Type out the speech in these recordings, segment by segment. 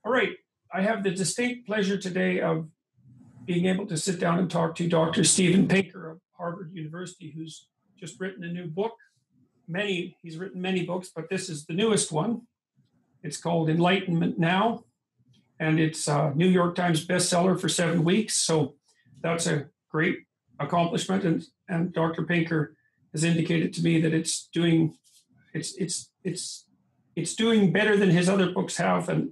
All right. I have the distinct pleasure today of being able to sit down and talk to Dr. Steven Pinker of Harvard University, who's just written a new book. He's written many books, but this is the newest one. It's called Enlightenment Now, and it's a New York Times bestseller for 7 weeks. So that's a great accomplishment. And Dr. Pinker has indicated to me that it's doing better than his other books have, and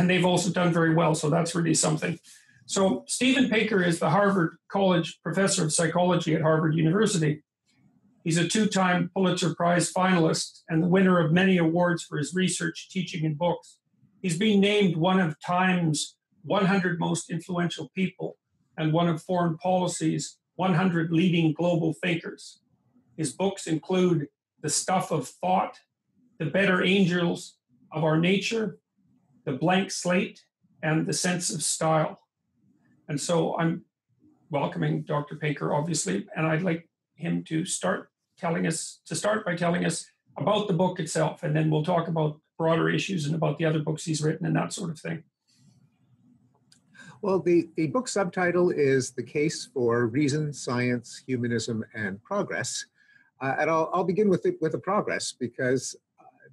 they've also done very well. So that's really something. So Steven Pinker is the Harvard College Professor of Psychology at Harvard University. He's a 2-time Pulitzer Prize finalist and the winner of many awards for his research, teaching, and books. He's been named one of Time's 100 most influential people and one of Foreign Policy's 100 leading global thinkers. His books include The Stuff of Thought, The Better Angels of Our Nature, The Blank Slate, and The Sense of Style. And so I'm welcoming Dr. Pinker, obviously, and I'd like him to start by telling us about the book itself, and then we'll talk about broader issues and about the other books he's written and that sort of thing. Well, the book subtitle is The Case for Reason, Science, Humanism, and Progress. And I'll begin with the progress, because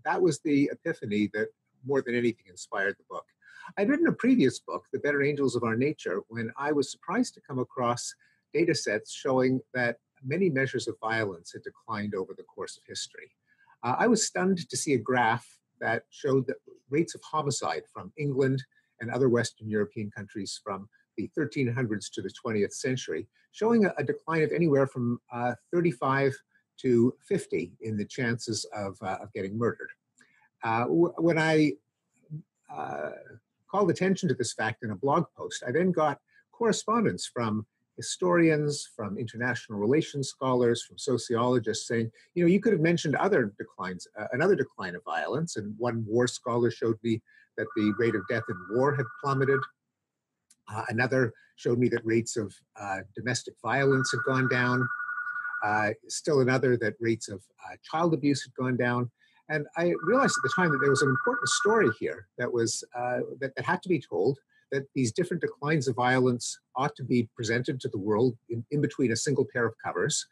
that was the epiphany that more than anything inspired the book. I'd written a previous book, The Better Angels of Our Nature, when I was surprised to come across data sets showing that many measures of violence had declined over the course of history. I was stunned to see a graph that showed that rates of homicide from England and other Western European countries from the 1300s to the 20th century, showing a decline of anywhere from 35 to 50 in the chances of getting murdered. When I called attention to this fact in a blog post, I then got correspondence from historians, from international relations scholars, from sociologists saying, you could have mentioned other declines, another decline of violence. And one war scholar showed me that the rate of death in war had plummeted. Another showed me that rates of domestic violence had gone down. Still another that rates of child abuse had gone down. And I realized at the time that there was an important story here that was that had to be told, that these different declines of violence ought to be presented to the world in between a single pair of covers,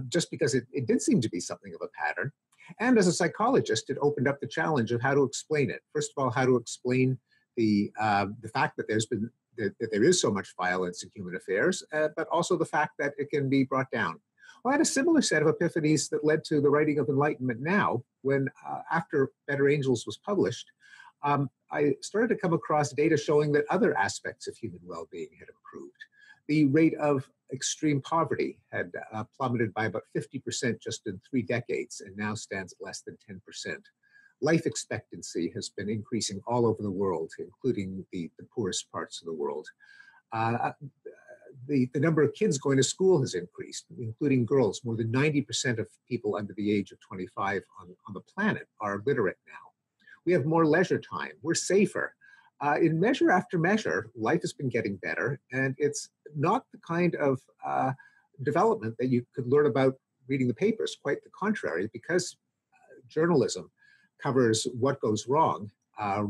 just because it did seem to be something of a pattern. And as a psychologist, it opened up the challenge of how to explain it. First of all, how to explain the fact that that there is so much violence in human affairs, but also the fact that it can be brought down. Well, I had a similar set of epiphanies that led to the writing of Enlightenment Now, when after Better Angels was published, I started to come across data showing that other aspects of human well-being had improved. The rate of extreme poverty had plummeted by about 50% just in 3 decades, and now stands at less than 10%. Life expectancy has been increasing all over the world, including the poorest parts of the world. The number of kids going to school has increased, including girls. More than 90% of people under the age of 25 on the planet are literate now. We have more leisure time. We're safer. In measure after measure, life has been getting better, and it's not the kind of development that you could learn about reading the papers. Quite the contrary, because journalism covers what goes wrong,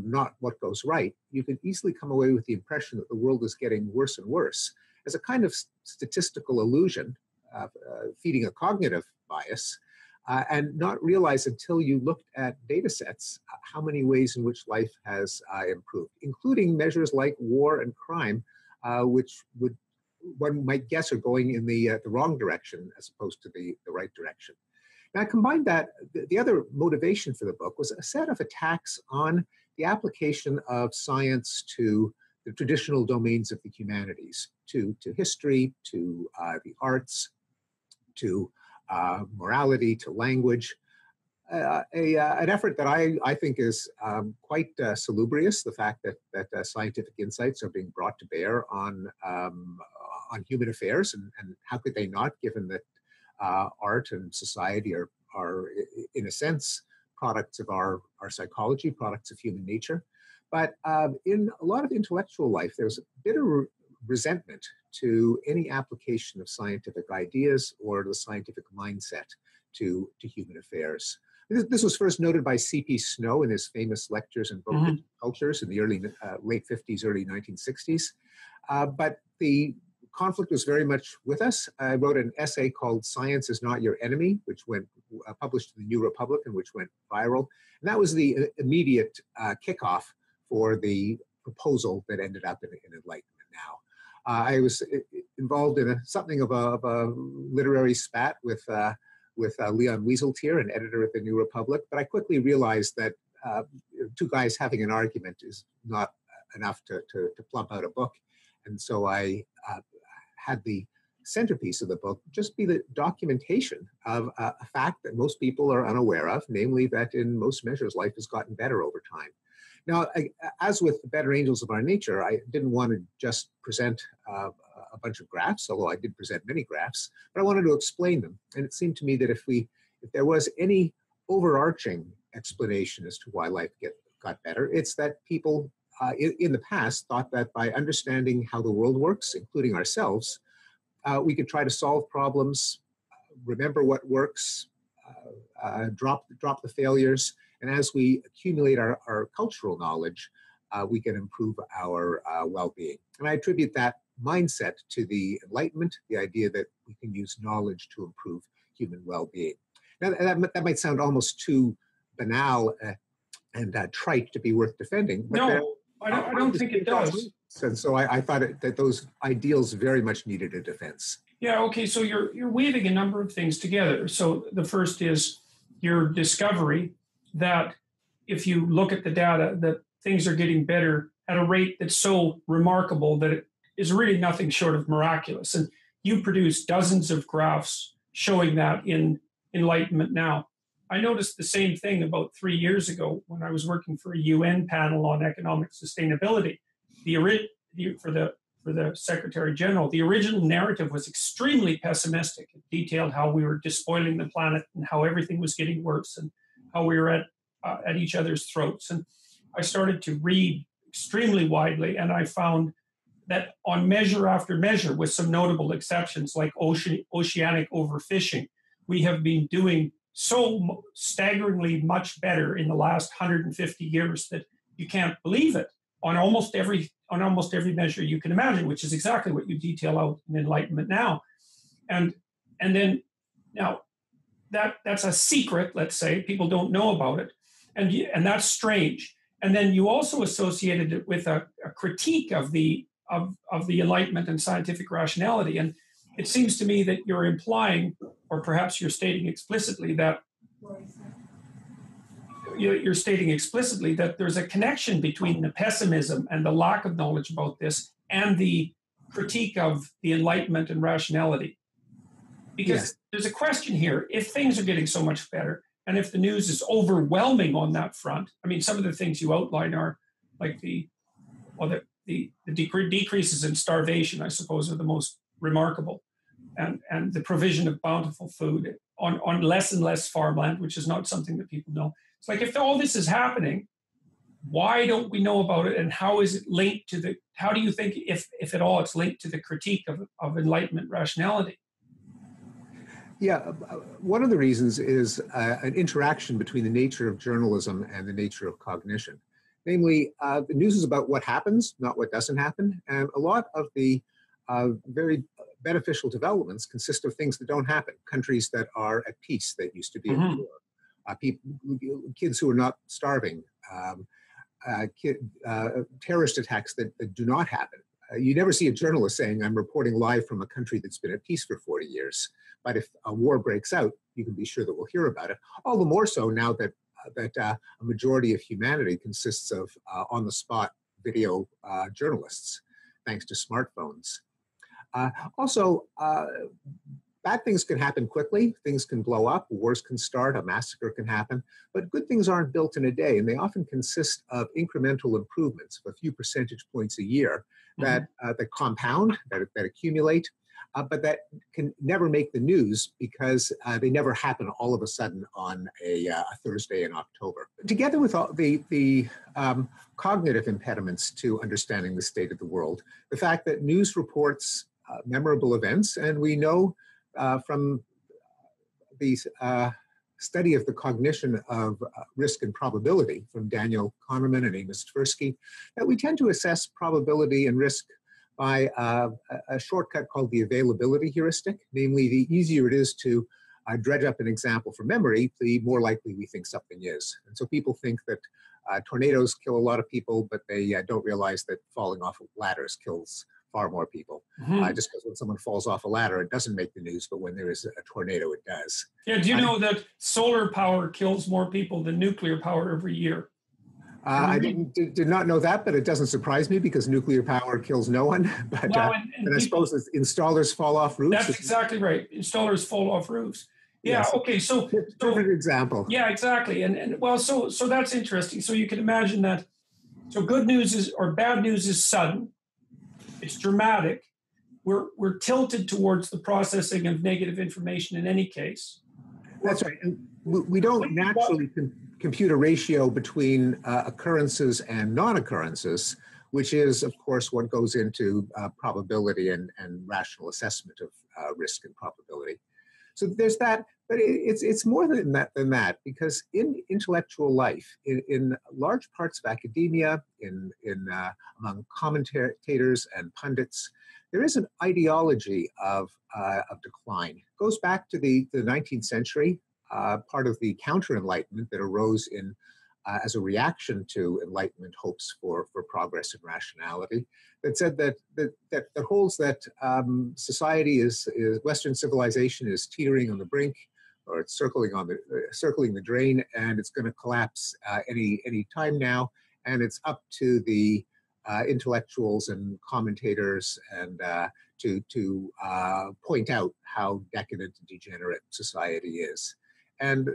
not what goes right. You can easily come away with the impression that the world is getting worse and worse as a kind of statistical illusion, feeding a cognitive bias, and not realize until you looked at data sets how many ways in which life has improved, including measures like war and crime, which one might guess are going in the wrong direction as opposed to the right direction. Now, I combined that, the other motivation for the book was a set of attacks on the application of science to the traditional domains of the humanities, to history, to the arts, to morality, to language. An effort that I think is quite salubrious, the fact that scientific insights are being brought to bear on human affairs, and how could they not, given that art and society are in a sense products of our psychology, products of human nature. But in a lot of intellectual life, there's a bit of resentment to any application of scientific ideas or the scientific mindset to human affairs. This was first noted by C.P. Snow in his famous lectures and book Cultures in the late 50s, early 1960s. But the conflict was very much with us. I wrote an essay called Science is Not Your Enemy, which went published in the New Republican, which went viral. And that was the immediate kickoff for the proposal that ended up in Enlightenment Now. I was involved in something of a literary spat with Leon Wieseltier, an editor at the New Republic, but I quickly realized that two guys having an argument is not enough to plump out a book. And so I had the centerpiece of the book just be the documentation of a fact that most people are unaware of, namely that in most measures, life has gotten better over time. Now, as with the Better Angels of Our Nature, I didn't want to just present a bunch of graphs, although I did present many graphs, but I wanted to explain them. And it seemed to me that if there was any overarching explanation as to why life got better, it's that people in the past thought that by understanding how the world works, including ourselves, we could try to solve problems, remember what works, drop the failures, and as we accumulate our cultural knowledge, we can improve our well-being. And I attribute that mindset to the Enlightenment, the idea that we can use knowledge to improve human well-being. Now, that might sound almost too banal and trite to be worth defending. But no, I don't think it does. And so I thought that those ideals very much needed a defense. Yeah, okay, so you're weaving a number of things together. So the first is your discovery that if you look at the data, that things are getting better at a rate that's so remarkable that it is really nothing short of miraculous. And you produce dozens of graphs showing that in Enlightenment Now. I noticed the same thing about 3 years ago when I was working for a UN panel on economic sustainability. For the Secretary General, the original narrative was extremely pessimistic. It detailed how we were despoiling the planet and how everything was getting worse and how we were at each other's throats. And I started to read extremely widely, and I found that on measure after measure, with some notable exceptions like oceanic overfishing, we have been doing so staggeringly much better in the last 150 years that you can't believe it on almost every measure you can imagine, which is exactly what you detail out in Enlightenment Now. And then now that's a secret, let's say, people don't know about it. And that's strange. And then you also associated it with a critique of the Enlightenment and scientific rationality. And it seems to me that you're implying, or perhaps you're stating explicitly that there's a connection between the pessimism and the lack of knowledge about this and the critique of the Enlightenment and rationality. Because there's a question here, if things are getting so much better, and if the news is overwhelming on that front, I mean, some of the things you outline are like the decreases in starvation, I suppose, are the most remarkable, and the provision of bountiful food on less and less farmland, which is not something that people know. It's like, if all this is happening, why don't we know about it, and how is it linked to how do you think, if at all, it's linked to the critique of Enlightenment rationality? Yeah, one of the reasons is an interaction between the nature of journalism and the nature of cognition. Namely, the news is about what happens, not what doesn't happen. And a lot of the very beneficial developments consist of things that don't happen. Countries that are at peace that used to be at war. Kids who are not starving. Terrorist attacks that do not happen. You never see a journalist saying, I'm reporting live from a country that's been at peace for 40 years. But if a war breaks out, you can be sure that we'll hear about it. All the more so now that a majority of humanity consists of on-the-spot video journalists, thanks to smartphones. Also, bad things can happen quickly. Things can blow up. Wars can start. A massacre can happen. But good things aren't built in a day, and they often consist of incremental improvements of a few percentage points a year that compound, that accumulate, but that can never make the news because they never happen all of a sudden on a Thursday in October. Together with all the cognitive impediments to understanding the state of the world, the fact that news reports memorable events, and we know from these study of the cognition of risk and probability from Daniel Kahneman and Amos Tversky, that we tend to assess probability and risk by a shortcut called the availability heuristic. Namely, the easier it is to dredge up an example from memory, the more likely we think something is. And so people think that tornadoes kill a lot of people, but they don't realize that falling off of ladders kills far more people. Just because when someone falls off a ladder, it doesn't make the news, but when there is a tornado, it does. Yeah, do you know that solar power kills more people than nuclear power every year? I did not know that, but it doesn't surprise me because nuclear power kills no one. But well, and I suppose installers fall off roofs. That's exactly right. Installers fall off roofs. Yeah. Yes. Okay. So perfect example. Yeah, exactly. And well, so that's interesting. So you can imagine that. So good news is, or bad news is sudden. It's dramatic. We're tilted towards the processing of negative information in any case. That's right. And we don't naturally compute a ratio between occurrences and non-occurrences, which is, of course, what goes into probability and rational assessment of risk and probability. So there's that, but it's more than that, because in intellectual life, in large parts of academia, among commentators and pundits, there is an ideology of decline. It goes back to the 19th century, part of the counter-enlightenment that arose as a reaction to Enlightenment hopes for progress and rationality, that said that holds that society Western civilization is teetering on the brink, or it's circling the drain, and it's going to collapse any time now, and it's up to the intellectuals and commentators and to point out how decadent and degenerate society is. And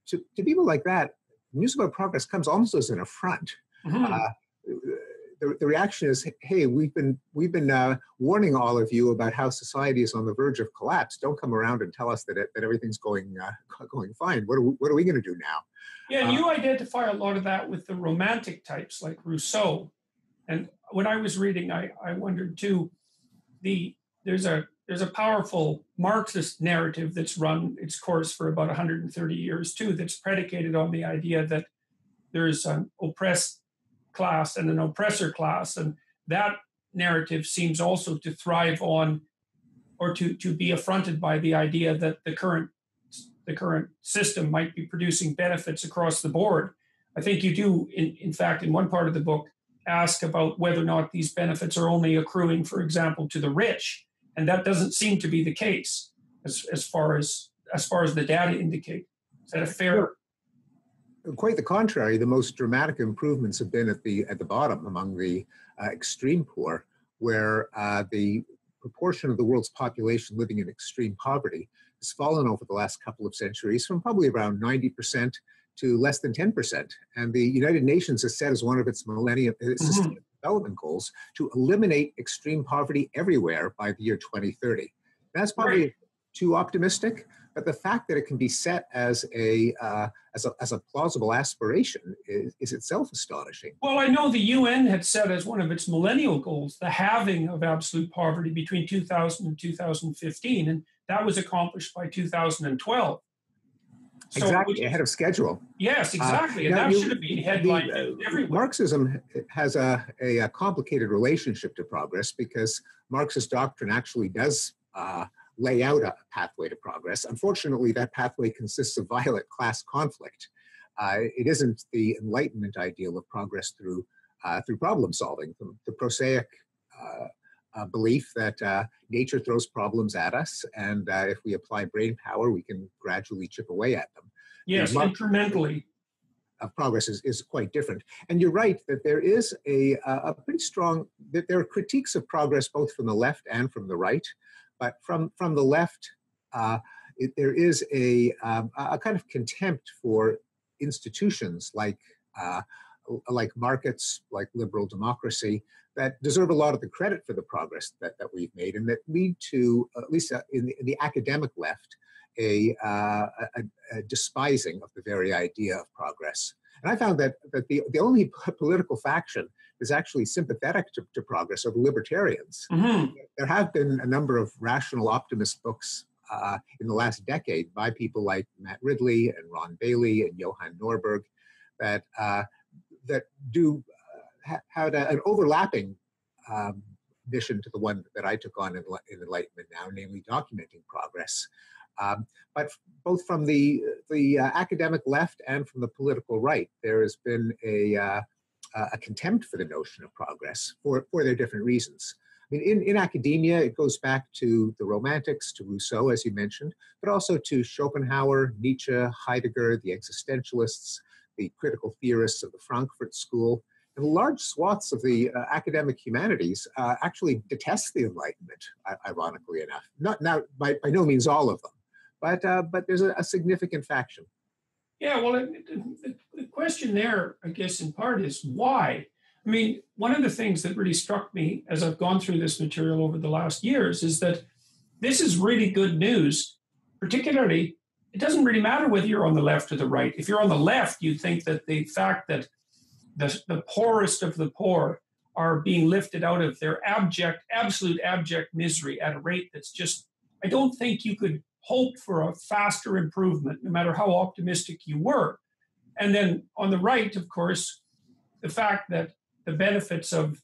to people like that, news about progress comes almost as an affront. The reaction is, "Hey, we've been warning all of you about how society is on the verge of collapse. Don't come around and tell us that everything's going fine. What are we going to do now?" Yeah, and you identify a lot of that with the romantic types like Rousseau. And when I was reading, I wondered too. There's a powerful Marxist narrative that's run its course for about 130 years too, that's predicated on the idea that there's an oppressed class and an oppressor class, and that narrative seems also to thrive on, or to be affronted by, the idea that the current system might be producing benefits across the board. I think you do, in fact, in one part of the book, ask about whether or not these benefits are only accruing, for example, to the rich. And that doesn't seem to be the case as far as the data indicate. Is that a fair? Quite the contrary. The most dramatic improvements have been at the bottom, among the extreme poor, where the proportion of the world's population living in extreme poverty has fallen over the last couple of centuries from probably around 90% to less than 10%. And the United Nations has set as one of its Millennium Sustainable Development Goals to eliminate extreme poverty everywhere by the year 2030. That's probably too optimistic, but the fact that it can be set as a plausible aspiration is itself astonishing. Well, I know the UN had set as one of its millennial goals the halving of absolute poverty between 2000 and 2015, and that was accomplished by 2012. So, exactly, ahead of schedule. Yes, exactly, and that should have been headlined everywhere. Marxism has a complicated relationship to progress, because Marxist doctrine actually does lay out a pathway to progress. Unfortunately, that pathway consists of violent class conflict. It isn't the Enlightenment ideal of progress through problem solving. The prosaic belief that nature throws problems at us, and if we apply brain power, we can gradually chip away at them. Yes, incrementally. Progress is quite different. And you're right that there is a pretty strong, that there are critiques of progress both from the left and from the right. But from the left, there is a kind of contempt for institutions like markets, like liberal democracy, that deserve a lot of the credit for the progress that we've made, and that lead to, at least in the academic left, a despising of the very idea of progress. And I found that the only political faction is actually sympathetic to progress are the libertarians. There have been a number of rational optimist books in the last decade by people like Matt Ridley and Ron Bailey and Johan Norberg that that do had an overlapping mission to the one that I took on in Enlightenment Now, namely documenting progress. But both from the academic left and from the political right, there has been a contempt for the notion of progress for their different reasons. I mean, in academia, it goes back to the Romantics, to Rousseau, as you mentioned, but also to Schopenhauer, Nietzsche, Heidegger, the existentialists, the critical theorists of the Frankfurt School. And large swaths of the academic humanities actually detest the Enlightenment, ironically enough. Not by no means all of them, but there's a significant faction. Yeah, well, the question there, I guess, in part is why? I mean, one of the things that really struck me as I've gone through this material over the last years is that this is really good news. Particularly, it doesn't really matter whether you're on the left or the right. If you're on the left, you think that the fact that the poorest of the poor are being lifted out of their absolute abject misery at a rate that's just, I don't think you could hope for a faster improvement, no matter how optimistic you were. And then on the right, of course, the fact that the benefits of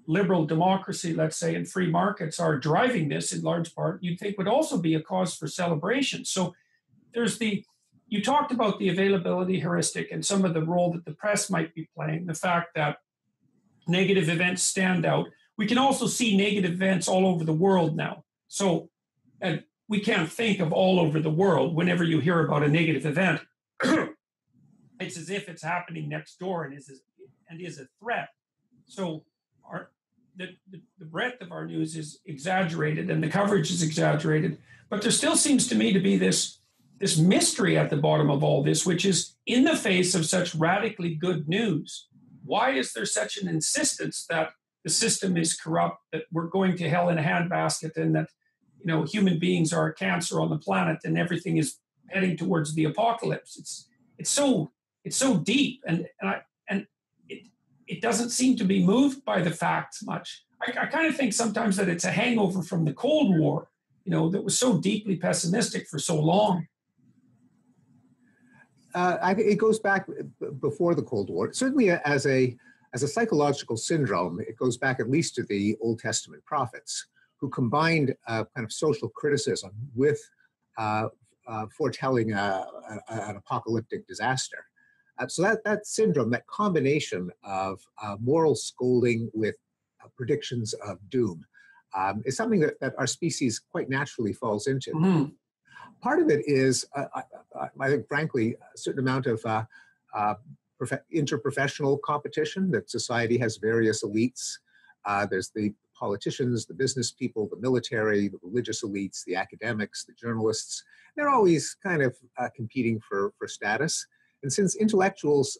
liberal democracy, let's say, and free markets are driving this in large part, you'd think would also be a cause for celebration. So there's you talked about the availability heuristic and some of the role that the press might be playing, the fact that negative events stand out. We can also see negative events all over the world now. So, and we can't think of all over the world. Whenever you hear about a negative event, it's as if it's happening next door and is a threat. So the breadth of our news is exaggerated and the coverage is exaggerated, but there still seems to me to be this mystery at the bottom of all this, which is in the face of such radically good news, why is there such an insistence that the system is corrupt, that we're going to hell in a handbasket, and that human beings are a cancer on the planet and everything is heading towards the apocalypse? It's so deep, and it doesn't seem to be moved by the facts much. I kind of think sometimes that it's a hangover from the Cold War, that was so deeply pessimistic for so long. It goes back before the Cold War. Certainly, as a psychological syndrome, it goes back at least to the Old Testament prophets, who combined kind of social criticism with foretelling an apocalyptic disaster. So that syndrome, that combination of moral scolding with predictions of doom, is something that our species quite naturally falls into. Mm-hmm. Part of it is, I think, frankly, a certain amount of interprofessional competition, that society has various elites. There's the politicians, the business people, the military, the religious elites, the academics, the journalists. They're always kind of competing for status. And since intellectuals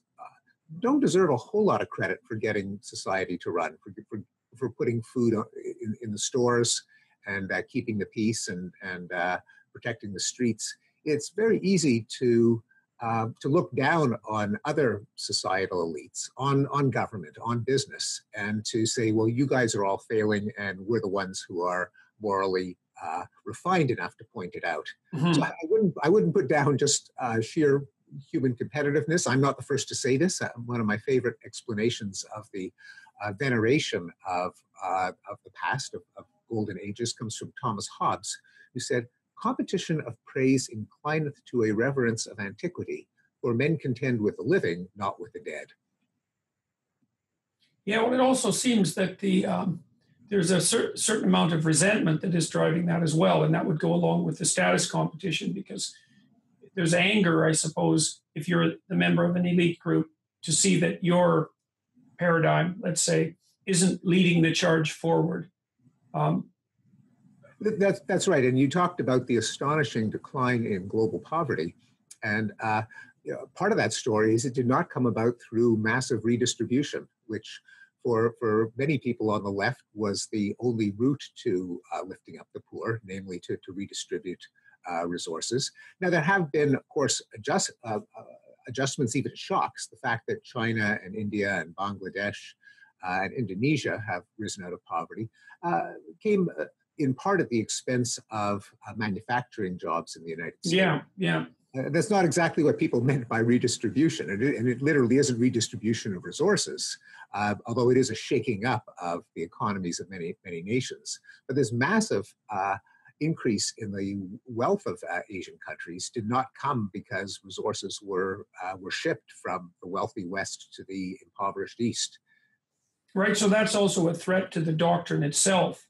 don't deserve a whole lot of credit for getting society to run, for putting food in the stores and keeping the peace and protecting the streets, it's very easy to look down on other societal elites, on government, on business, and to say, well, you guys are all failing and we're the ones who are morally refined enough to point it out. Mm-hmm. So I wouldn't put down just sheer human competitiveness. I'm not the first to say this. One of my favorite explanations of the veneration of the past, of golden ages, comes from Thomas Hobbes, who said, "Competition of praise inclineth to a reverence of antiquity, for men contend with the living, not with the dead." Yeah, well, it also seems that there's a certain amount of resentment that is driving that as well, and that would go along with the status competition, because there's anger, I suppose, if you're the member of an elite group, to see that your paradigm, let's say, isn't leading the charge forward. That's right. And you talked about the astonishing decline in global poverty. And part of that story is it did not come about through massive redistribution, which for many people on the left was the only route to lifting up the poor, namely to redistribute resources. Now, there have been, of course, adjustments, even shocks. The fact that China and India and Bangladesh and Indonesia have risen out of poverty came in part at the expense of manufacturing jobs in the United States. Yeah, yeah. That's not exactly what people meant by redistribution, and it literally isn't redistribution of resources, although it is a shaking up of the economies of many, many nations. But this massive increase in the wealth of Asian countries did not come because resources were shipped from the wealthy West to the impoverished East. Right. So that's also a threat to the doctrine itself,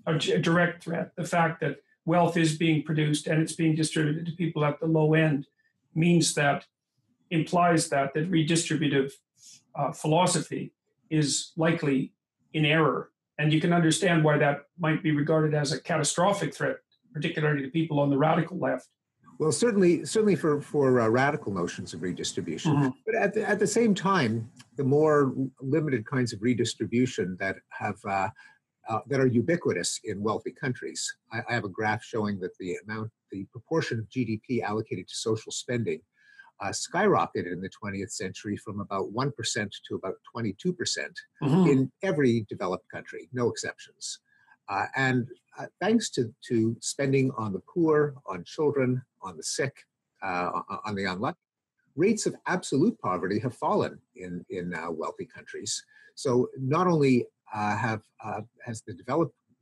a direct threat. The fact that wealth is being produced and it's being distributed to people at the low end means that, implies that redistributive philosophy is likely in error. And you can understand why that might be regarded as a catastrophic threat, particularly to people on the radical left. Well, certainly for radical notions of redistribution, Mm-hmm. but at the same time, the more limited kinds of redistribution that have that are ubiquitous in wealthy countries. I have a graph showing that the proportion of GDP allocated to social spending skyrocketed in the 20th century from about 1% to about 22% Mm-hmm. in every developed country, no exceptions. And thanks to spending on the poor, on children, on the sick, on the unlucky, rates of absolute poverty have fallen in wealthy countries. So not only has the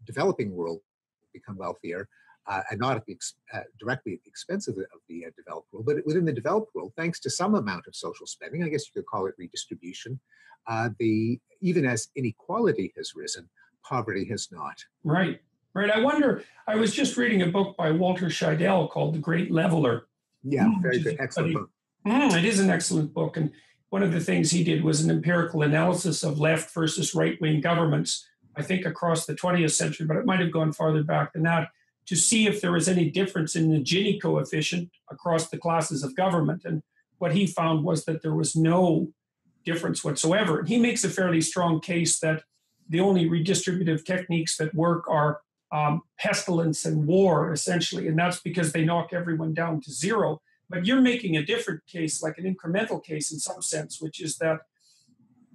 developing world become wealthier, and not at the directly at the expense of the developed world, but within the developed world, thanks to some amount of social spending, I guess you could call it redistribution, even as inequality has risen, poverty has not. Right, right. I wonder, I was just reading a book by Walter Scheidel called The Great Leveler. Yeah, very good, excellent book. It is an excellent book. And one of the things he did was an empirical analysis of left versus right-wing governments, I think across the 20th century, but it might have gone farther back than that, to see if there was any difference in the Gini coefficient across the classes of government. And what he found was that there was no difference whatsoever. And he makes a fairly strong case that the only redistributive techniques that work are pestilence and war, essentially, and that's because they knock everyone down to zero. But you're making a different case, like an incremental case in some sense, which is that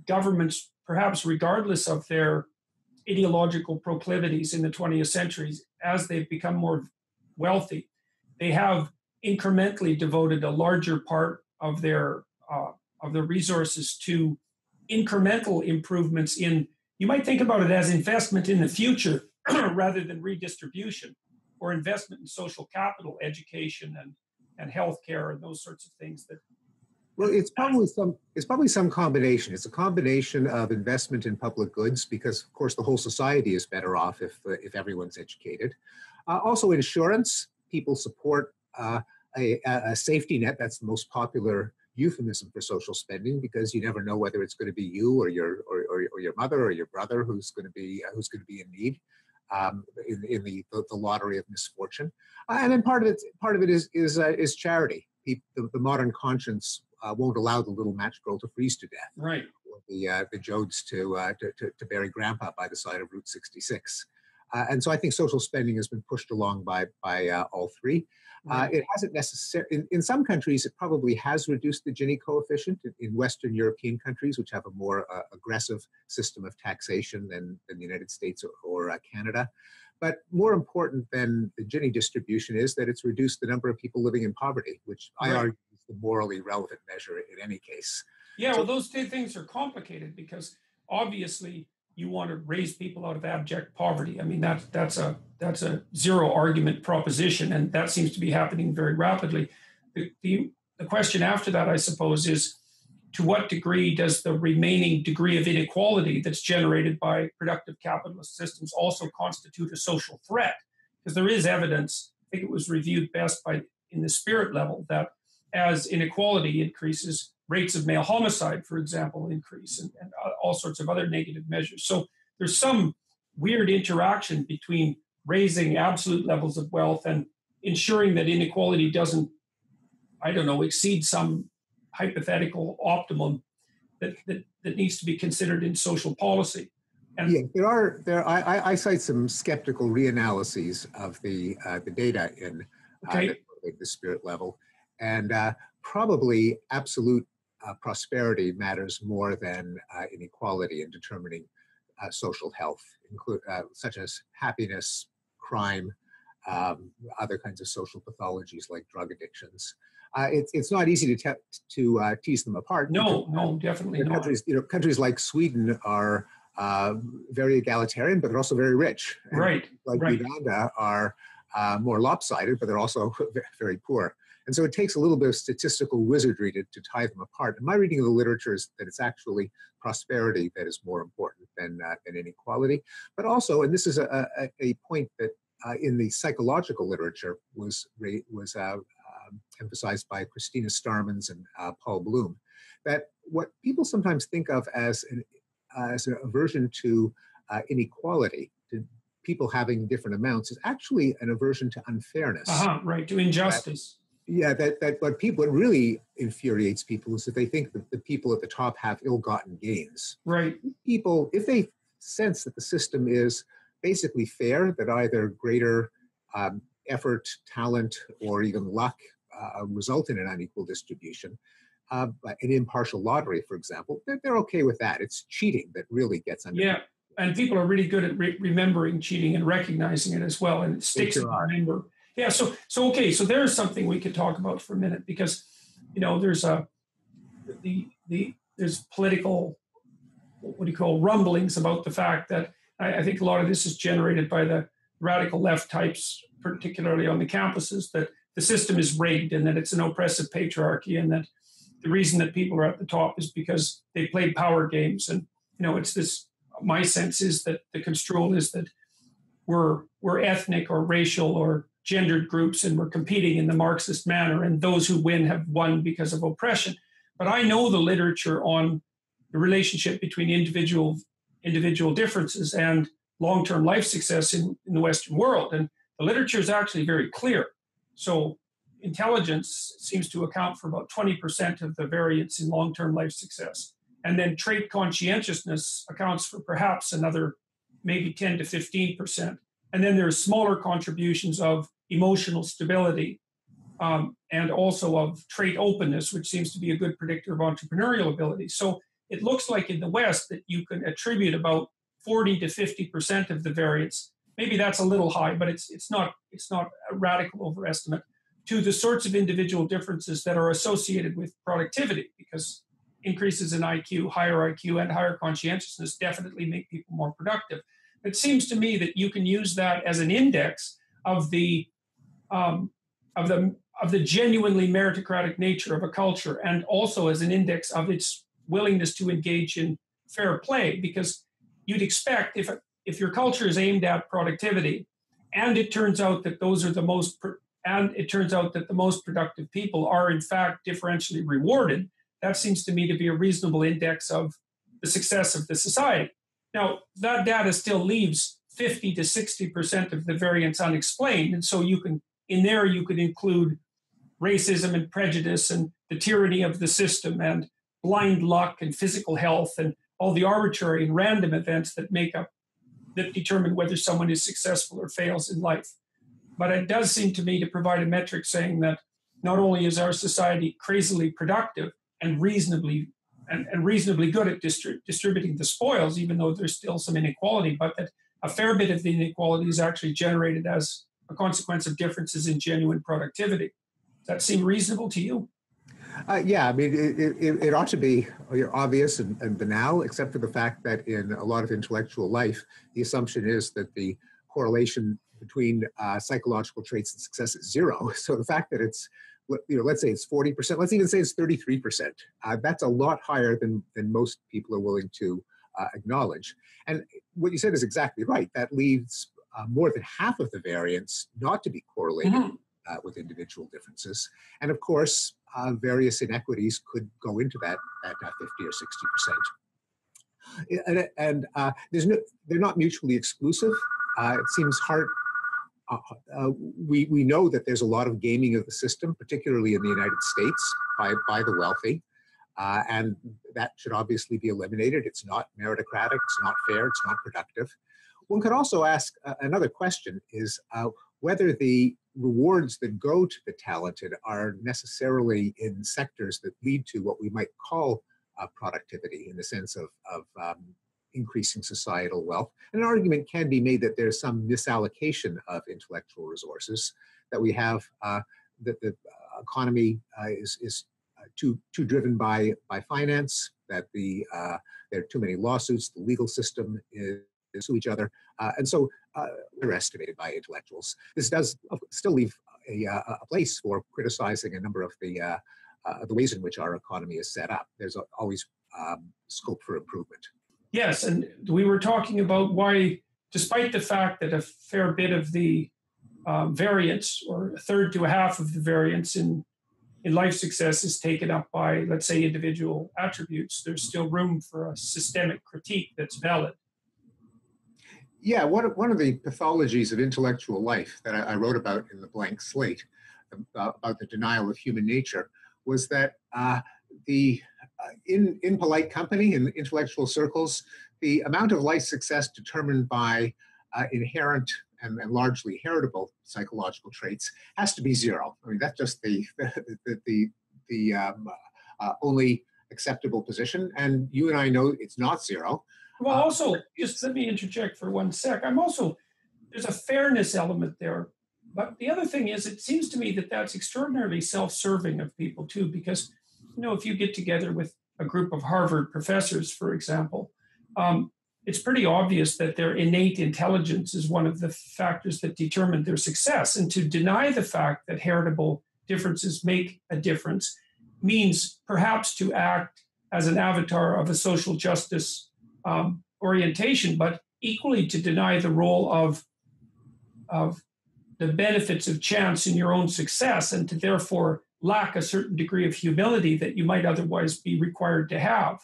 governments, perhaps regardless of their ideological proclivities in the 20th century, as they've become more wealthy, they have incrementally devoted a larger part of their resources to incremental improvements in, you might think about it as investment in the future rather than redistribution, or investment in social capital, education and healthcare and those sorts of things. That well, it's probably some combination. It's a combination of investment in public goods, because of course the whole society is better off if everyone's educated. Also insurance. People support a safety net. That's the most popular euphemism for social spending, because you never know whether it's going to be you or your mother or your brother who's going to be in need in the lottery of misfortune. And then part of it is charity. The modern conscience won't allow the little match girl to freeze to death, right? Or the Jodes to bury Grandpa by the side of Route 66. And so I think social spending has been pushed along by all three. Right. It hasn't necessarily, in some countries, it probably has reduced the Gini coefficient in Western European countries, which have a more aggressive system of taxation than the United States or Canada. But more important than the Gini distribution is that it's reduced the number of people living in poverty, which I argue is the morally relevant measure in any case. Yeah, well, those two things are complicated because obviously you want to raise people out of abject poverty. I mean, that's a zero argument proposition, and that seems to be happening very rapidly. The question after that, I suppose, is to what degree does the remaining degree of inequality that's generated by productive capitalist systems also constitute a social threat? Because there is evidence, I think it was reviewed best in the Spirit level, that as inequality increases, rates of male homicide, for example, increase, and all sorts of other negative measures. So there's some weird interaction between raising absolute levels of wealth and ensuring that inequality doesn't, I don't know, exceed some hypothetical optimum that needs to be considered in social policy. And yeah, I cite some skeptical reanalyses of the data in the Spirit level, and probably absolute prosperity matters more than inequality in determining social health, such as happiness, crime, other kinds of social pathologies like drug addictions. It's not easy to tease them apart. No, no, definitely not. Countries like Sweden are very egalitarian, but they're also very rich. And right. like right. Uganda are more lopsided, but they're also very poor. And so it takes a little bit of statistical wizardry to tie them apart. And my reading of the literature is that it's actually prosperity that is more important than inequality. But also, and this is a point that in the psychological literature was emphasized by Christina Starmans and Paul Bloom, that what people sometimes think of as an aversion to inequality, to people having different amounts, is actually an aversion to unfairness. Right, to injustice. That what really infuriates people is that they think that the people at the top have ill-gotten gains. Right. People, if they sense that the system is basically fair, that either greater effort, talent, or even luck result in an unequal distribution, an impartial lottery, for example, they're okay with that. It's cheating that really gets under. Yeah, and people are really good at remembering cheating and recognizing it as well, and it sticks in the memory. Yeah, so okay, so there's something we could talk about for a minute, because there's there's political, what do you call, rumblings about the fact that I think a lot of this is generated by the radical left types, particularly on the campuses, that the system is rigged and that it's an oppressive patriarchy, and that the reason that people are at the top is because they played power games. And it's this. My sense is that the construal is that we're ethnic or racial or gendered groups, and we're competing in the Marxist manner, and those who win have won because of oppression. But I know the literature on the relationship between individual differences and long-term life success in the Western world, and the literature is actually very clear. So intelligence seems to account for about 20% of the variance in long-term life success. And then trait conscientiousness accounts for perhaps another maybe 10 to 15%. And then there's smaller contributions of emotional stability and also of trait openness, which seems to be a good predictor of entrepreneurial ability. So it looks like in the West that you can attribute about 40 to 50% of the variance. Maybe that's a little high, but it's not a radical overestimate, to the sorts of individual differences that are associated with productivity, because increases in IQ, and higher conscientiousness definitely make people more productive. It seems to me that you can use that as an index of the genuinely meritocratic nature of a culture, and also as an index of its willingness to engage in fair play, because you'd expect if your culture is aimed at productivity, and it turns out that the most productive people are in fact differentially rewarded, that seems to me to be a reasonable index of the success of the society. Now, that data still leaves 50 to 60% of the variance unexplained, and so you could include racism and prejudice and the tyranny of the system and blind luck and physical health and all the arbitrary and random events that determine whether someone is successful or fails in life. But it does seem to me to provide a metric saying that not only is our society crazily productive and reasonably good at distributing the spoils, even though there's still some inequality, but that a fair bit of the inequality is actually generated as a consequence of differences in genuine productivity. Does that seem reasonable to you? Yeah, I mean, it ought to be obvious and banal, except for the fact that in a lot of intellectual life, the assumption is that the correlation between psychological traits and success is zero. So the fact that it's, let's say it's 40%, let's even say it's 33%. That's a lot higher than most people are willing to acknowledge. And what you said is exactly right. That leaves more than half of the variance not to be correlated with individual differences. And of course, various inequities could go into that 50 or 60%. And they're not mutually exclusive. It seems hard. We know that there's a lot of gaming of the system, particularly in the United States, by the wealthy. And that should obviously be eliminated. It's not meritocratic, it's not fair, it's not productive. One could also ask another question is whether the rewards that go to the talented are necessarily in sectors that lead to what we might call productivity, in the sense of increasing societal wealth. And an argument can be made that there's some misallocation of intellectual resources, that we have, that the economy is too driven by finance, that there are too many lawsuits, the legal system is to each other, and so underestimated by intellectuals. This does still leave a place for criticizing a number of the ways in which our economy is set up. There's always scope for improvement. Yes, and we were talking about why, despite the fact that a fair bit of the variance, or a third to a half of the variance in life success is taken up by, let's say, individual attributes, there's still room for a systemic critique that's valid. Yeah, one of the pathologies of intellectual life that I wrote about in The Blank Slate, about the denial of human nature, was that in polite company, in intellectual circles, the amount of life success determined by inherent and largely heritable psychological traits has to be zero. I mean, that's just the only acceptable position, and you and I know it's not zero. Well, also, just let me interject for one sec. There's a fairness element there. But the other thing is, it seems to me that that's extraordinarily self-serving of people too, because, if you get together with a group of Harvard professors, for example, it's pretty obvious that their innate intelligence is one of the factors that determine their success. And to deny the fact that heritable differences make a difference means perhaps to act as an avatar of a social justice orientation, but equally to deny the role of the benefits of chance in your own success, and to therefore lack a certain degree of humility that you might otherwise be required to have.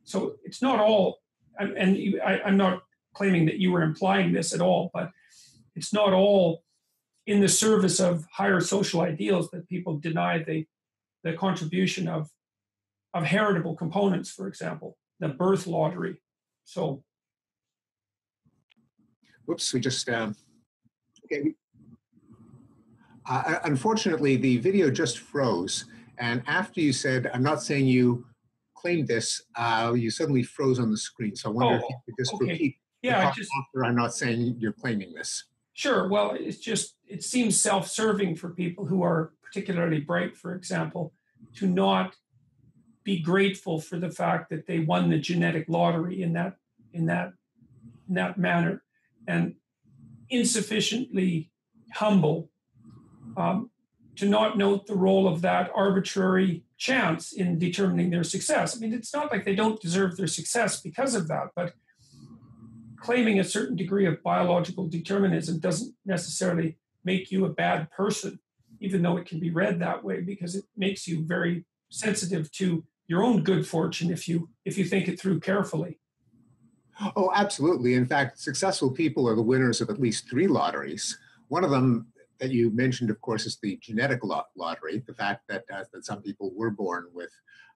So it's not all, and I'm not claiming that you were implying this at all, but it's not all in the service of higher social ideals that people deny the contribution of heritable components, for example, the birth lottery. So, whoops, we just, okay. Unfortunately, the video just froze. And after you said, I'm not saying you claimed this, you suddenly froze on the screen. So I wonder if you could just repeat. Yeah, after I'm not saying you're claiming this. Sure. Well, it seems self-serving for people who are particularly bright, for example, to not be grateful for the fact that they won the genetic lottery in that manner, and insufficiently humble to not note the role of that arbitrary chance in determining their success. I mean, it's not like they don't deserve their success because of that, but claiming a certain degree of biological determinism doesn't necessarily make you a bad person, even though it can be read that way, because it makes you very sensitive to your own good fortune if you think it through carefully. Oh, absolutely. In fact, successful people are the winners of at least 3 lotteries. One of them that you mentioned, of course, is the genetic lottery, the fact that some people were born with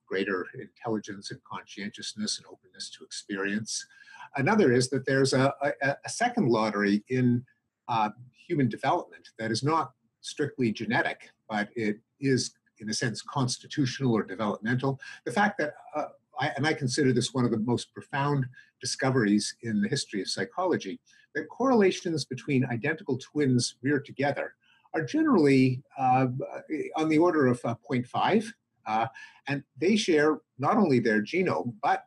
greater intelligence and conscientiousness and openness to experience. Another is that there's a second lottery in human development that is not strictly genetic, but it is, in a sense, constitutional or developmental. The fact that, I consider this one of the most profound discoveries in the history of psychology, that correlations between identical twins reared together are generally on the order of 0.5, and they share not only their genome, but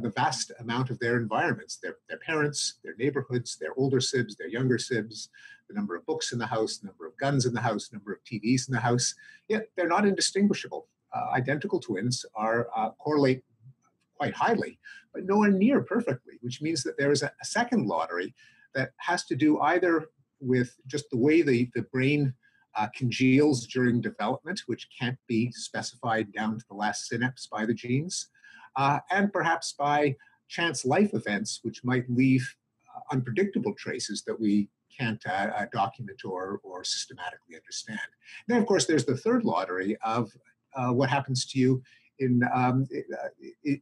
the vast amount of their environments, their parents, their neighborhoods, their older sibs, their younger sibs, the number of books in the house, the number of guns in the house, number of TVs in the house, yet they're not indistinguishable. Identical twins correlate quite highly, but nowhere near perfectly, which means that there is a second lottery that has to do either with just the way the brain congeals during development, which can't be specified down to the last synapse by the genes, and perhaps by chance life events, which might leave unpredictable traces that we can't document or systematically understand. Then, of course, there's the third lottery of what happens to you in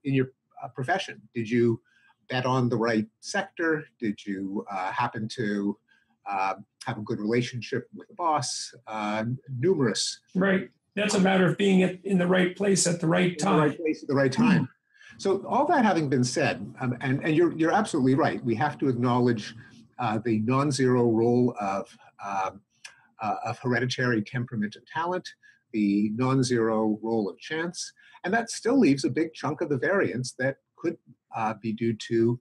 your profession. Did you bet on the right sector? Did you happen to have a good relationship with the boss? Numerous. Right. That's a matter of being in the right place at the right time. The right place at the right time. So all that having been said, and you're absolutely right, we have to acknowledge the non-zero role of hereditary temperament and talent, the non-zero role of chance, and that still leaves a big chunk of the variance that could be due to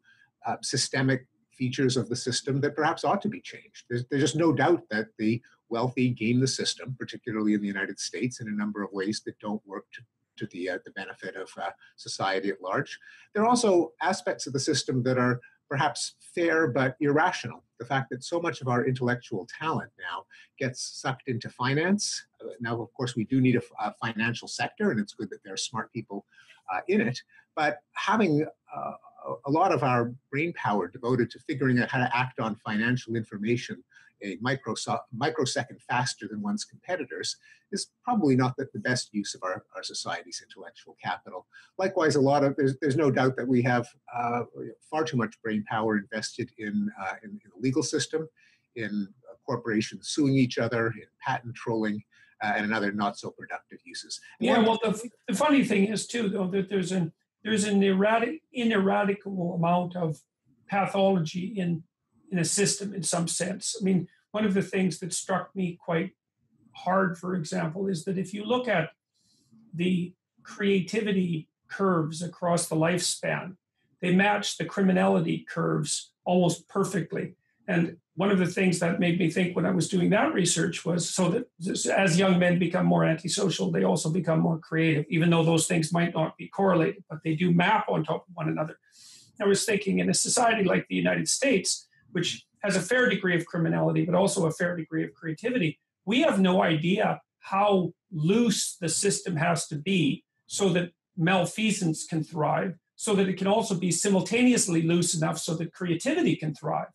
systemic features of the system that perhaps ought to be changed. There's just no doubt that the wealthy game the system, particularly in the United States, in a number of ways that don't work to the benefit of society at large. There are also aspects of the system that are perhaps fair but irrational. The fact that so much of our intellectual talent now gets sucked into finance. Now, of course, we do need a financial sector, and it's good that there are smart people in it. But having a lot of our brain power devoted to figuring out how to act on financial information a microsecond faster than one's competitors is probably not the best use of our society's intellectual capital. Likewise, there's no doubt that we have far too much brain power invested in the legal system, in corporations suing each other, in patent trolling, and in other not so productive uses. Yeah, well, the funny thing is too, though, that there's an ineradicable amount of pathology in a system in some sense. I mean, one of the things that struck me quite hard, for example, is that if you look at the creativity curves across the lifespan, they match the criminality curves almost perfectly. And one of the things that made me think when I was doing that research was so that as young men become more antisocial, they also become more creative, even though those things might not be correlated, but they do map on top of one another. I was thinking in a society like the United States, which has a fair degree of criminality, but also a fair degree of creativity, we have no idea how loose the system has to be so that malfeasance can thrive, so that it can also be simultaneously loose enough so that creativity can thrive,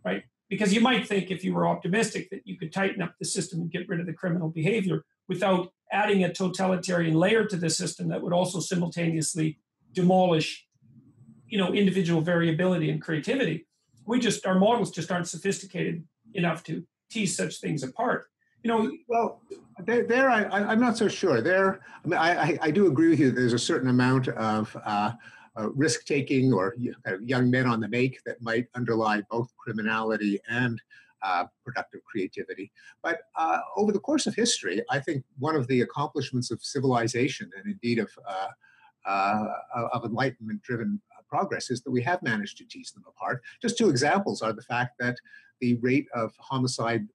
right? Because you might think, if you were optimistic, that you could tighten up the system and get rid of the criminal behavior without adding a totalitarian layer to the system that would also simultaneously demolish, individual variability and creativity. Our models just aren't sophisticated enough to tease such things apart. Well, I'm not so sure. I do agree with you. There's a certain amount of risk-taking or kind of young men on the make that might underlie both criminality and productive creativity. But over the course of history, I think one of the accomplishments of civilization, and indeed of enlightenment-driven progress, is that we have managed to tease them apart. Just two examples are the fact that the rate of homicide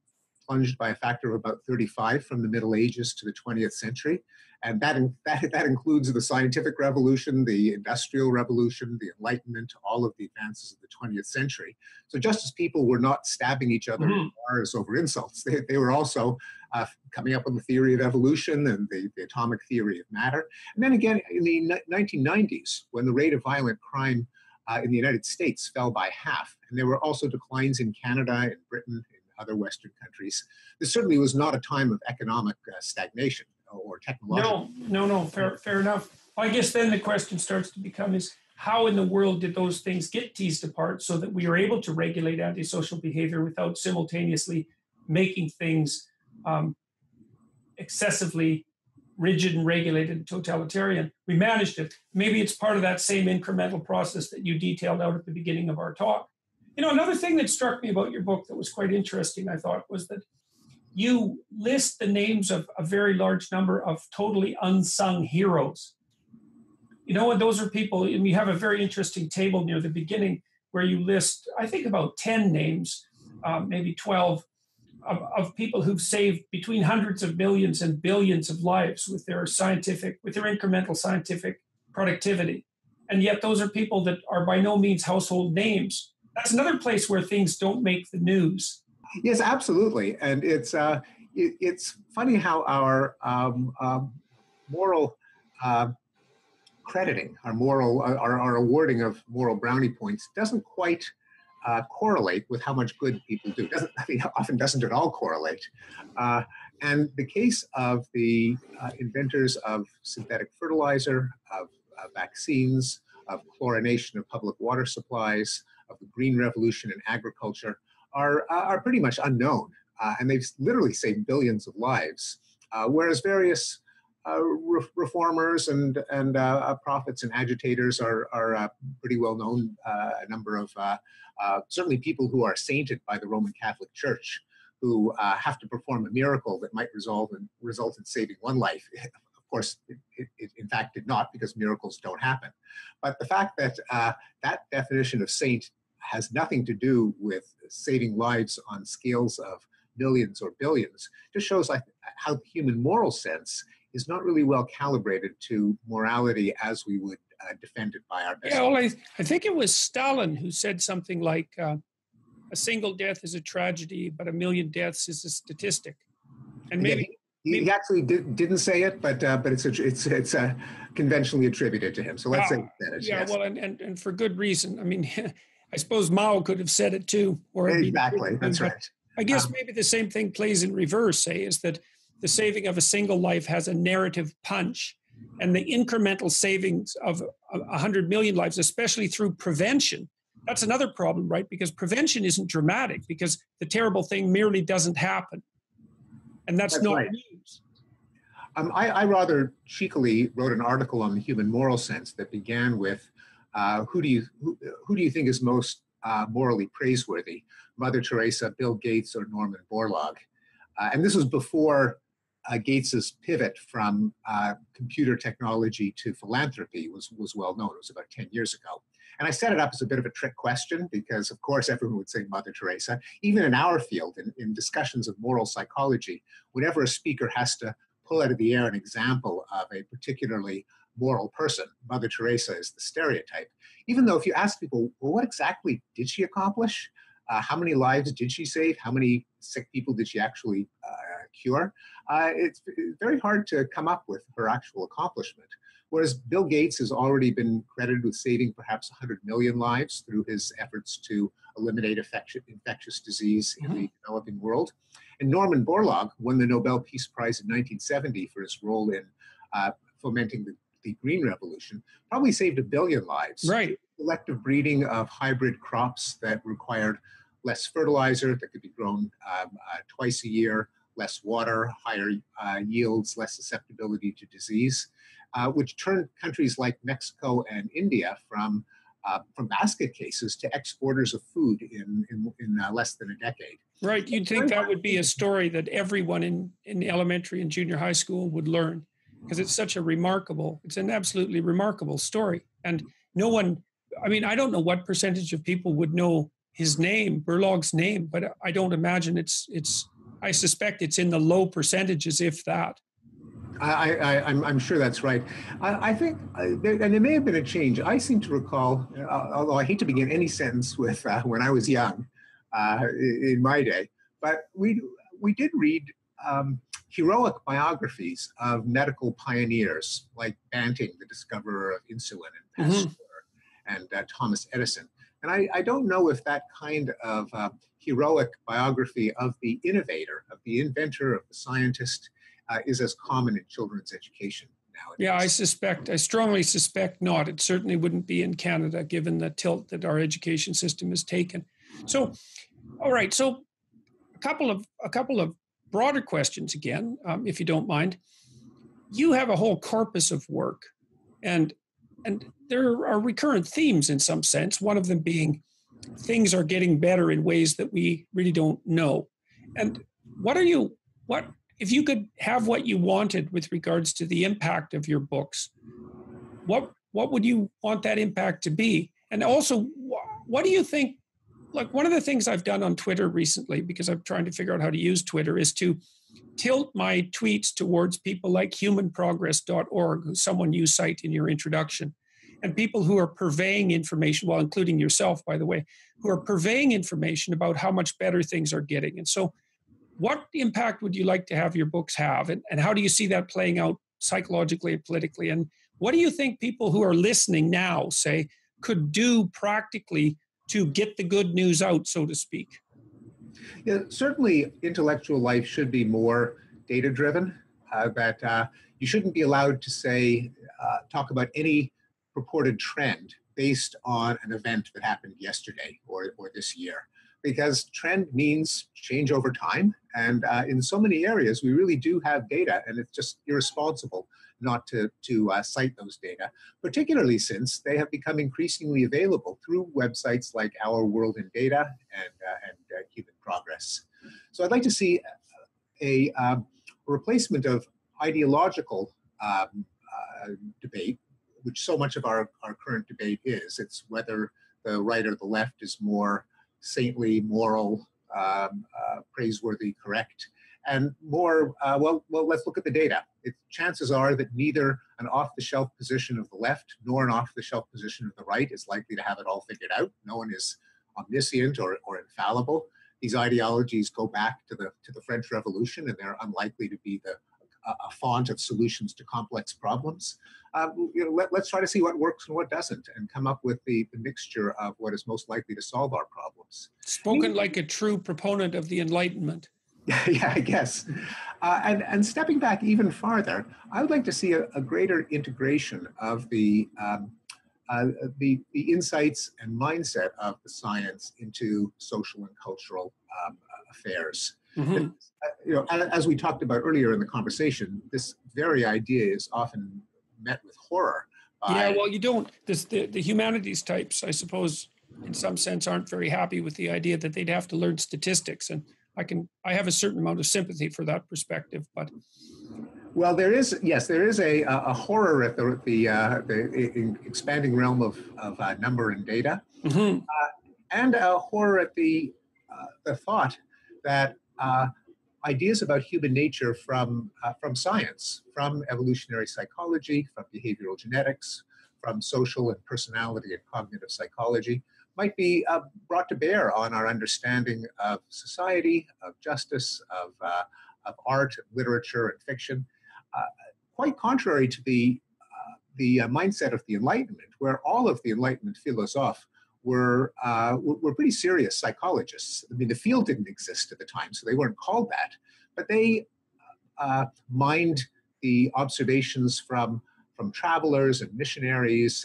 plunged by a factor of about 35 from the Middle Ages to the 20th century. And that includes the scientific revolution, the industrial revolution, the Enlightenment, all of the advances of the 20th century. So just as people were not stabbing each other in bars over insults, they were also coming up with the theory of evolution and the atomic theory of matter. And then again, in the 1990s, when the rate of violent crime in the United States fell by half, and there were also declines in Canada and Britain, other Western countries. This certainly was not a time of economic stagnation or technological. No, fair enough. Well, I guess then the question starts to become is how in the world did those things get teased apart so that we are able to regulate antisocial behavior without simultaneously making things excessively rigid and regulated and totalitarian? We managed it. Maybe it's part of that same incremental process that you detailed out at the beginning of our talk. Another thing that struck me about your book that was quite interesting, I thought, was that you list the names of a very large number of totally unsung heroes. And those are people, and we have a very interesting table near the beginning where you list, I think, about 10 names, maybe 12, of people who've saved between hundreds of millions and billions of lives with their incremental scientific productivity. And yet those are people that are by no means household names. That's another place where things don't make the news. Yes, absolutely. And it's funny how our moral crediting, our awarding of moral brownie points doesn't quite correlate with how much good people do. Often doesn't at all correlate. And the case of the inventors of synthetic fertilizer, of vaccines, of chlorination of public water supplies, of the green revolution in agriculture are pretty much unknown. And they've literally saved billions of lives. Whereas various reformers and prophets and agitators are pretty well known. A number of certainly people who are sainted by the Roman Catholic Church, who have to perform a miracle that might result in saving one life. Of course, it in fact did not, because miracles don't happen. But the fact that that definition of saint has nothing to do with saving lives on scales of millions or billions just shows like how the human moral sense is not really well calibrated to morality as we would defend it by our best. Yeah, well, I think it was Stalin who said something like, a single death is a tragedy, but a million deaths is a statistic. And maybe he actually didn't say it, but it's conventionally attributed to him. So let's say he said it. Yeah, yes. well, and for good reason. I mean, I suppose Mao could have said it too. Or exactly, that's right. I guess maybe the same thing plays in reverse, say, is that the saving of a single life has a narrative punch, and the incremental savings of 100 million lives, especially through prevention, that's another problem, right? Because prevention isn't dramatic, because the terrible thing merely doesn't happen. And that's not right. news. I rather cheekily wrote an article on the human moral sense that began with, who do you think is most morally praiseworthy, Mother Teresa, Bill Gates, or Norman Borlaug? And this was before Gates's pivot from computer technology to philanthropy was well known. It was about 10 years ago. And I set it up as a bit of a trick question because, of course, everyone would say Mother Teresa. Even in our field, in discussions of moral psychology, whenever a speaker has to pull out of the air an example of a particularly moral person, Mother Teresa is the stereotype. Even though if you ask people, well, what exactly did she accomplish? How many lives did she save? How many sick people did she actually cure? It's very hard to come up with her actual accomplishment. Whereas Bill Gates has already been credited with saving perhaps 100 million lives through his efforts to eliminate infectious disease in the developing world. And Norman Borlaug won the Nobel Peace Prize in 1970 for his role in fomenting the Green Revolution, probably saved 1 billion lives. Right. Selective breeding of hybrid crops that required less fertilizer, that could be grown twice a year, less water, higher yields, less susceptibility to disease, which turned countries like Mexico and India from basket cases to exporters of food in less than a decade. Right. You'd think that would be a story that everyone in elementary and junior high school would learn, because it's an absolutely remarkable story. And no one, I mean, I don't know what percentage of people would know his name, Borlaug's name, but I don't imagine I suspect it's in the low percentages, if that. I'm sure that's right. I think, and there may have been a change. I seem to recall, although I hate to begin any sentence with when I was young in my day, but we did read heroic biographies of medical pioneers like Banting, the discoverer of insulin, and Pasteur, and Thomas Edison. And I don't know if that kind of heroic biography of the innovator, of the inventor, of the scientist, is as common in children's education nowadays. Yeah, I strongly suspect not. It certainly wouldn't be in Canada, given the tilt that our education system has taken. So, all right. So, a couple of broader questions again, if you don't mind. You have a whole corpus of work, and there are recurrent themes in some sense. One of them being things are getting better in ways that we really don't know. And what if you could have what you wanted with regards to the impact of your books, what would you want that impact to be? And also, what do you think? Like, one of the things I've done on Twitter recently, because I'm trying to figure out how to use Twitter, is to tilt my tweets towards people like humanprogress.org, who's someone you cite in your introduction, and people who are purveying information, well, including yourself, by the way, who are purveying information about how much better things are getting. And so, what impact would you like to have your books have? And how do you see that playing out psychologically and politically? And what do you think people who are listening now, say, could do practically to get the good news out, so to speak? Yeah, certainly intellectual life should be more data-driven, that you shouldn't be allowed to talk about any purported trend based on an event that happened yesterday or this year. because trend means change over time. And in so many areas, we really do have data, and it's just irresponsible not to cite those data, particularly since they have become increasingly available through websites like Our World in Data and Human Progress. So I'd like to see a replacement of ideological debate, which so much of our current debate is. It's whether the right or the left is more saintly, moral, praiseworthy, correct, and more, well, let's look at the data. Chances are that neither an off-the-shelf position of the left nor an off-the-shelf position of the right is likely to have it all figured out. No one is omniscient or infallible. These ideologies go back to the French Revolution, and they're unlikely to be a font of solutions to complex problems. Let's try to see what works and what doesn't, and come up with the mixture of what is most likely to solve our problems. Spoken like a true proponent of the Enlightenment. Yeah, I guess. And stepping back even farther, I would like to see a greater integration of the insights and mindset of the science into social and cultural affairs. Mm-hmm. As we talked about earlier in the conversation, this very idea is often met with horror. Yeah, well, you don't. The humanities types, I suppose, in some sense, aren't very happy with the idea that they'd have to learn statistics, and I have a certain amount of sympathy for that perspective, but. Well, there is a horror at the expanding realm of number and data, Mm-hmm. And a horror at the thought that ideas about human nature from science, from evolutionary psychology, from behavioral genetics, from social and personality and cognitive psychology, might be brought to bear on our understanding of society, of justice, of art, literature, and fiction. Quite contrary to the mindset of the Enlightenment, where all of the Enlightenment philosophes were pretty serious psychologists. I mean, the field didn't exist at the time, so they weren't called that, but they mined the observations from travelers and missionaries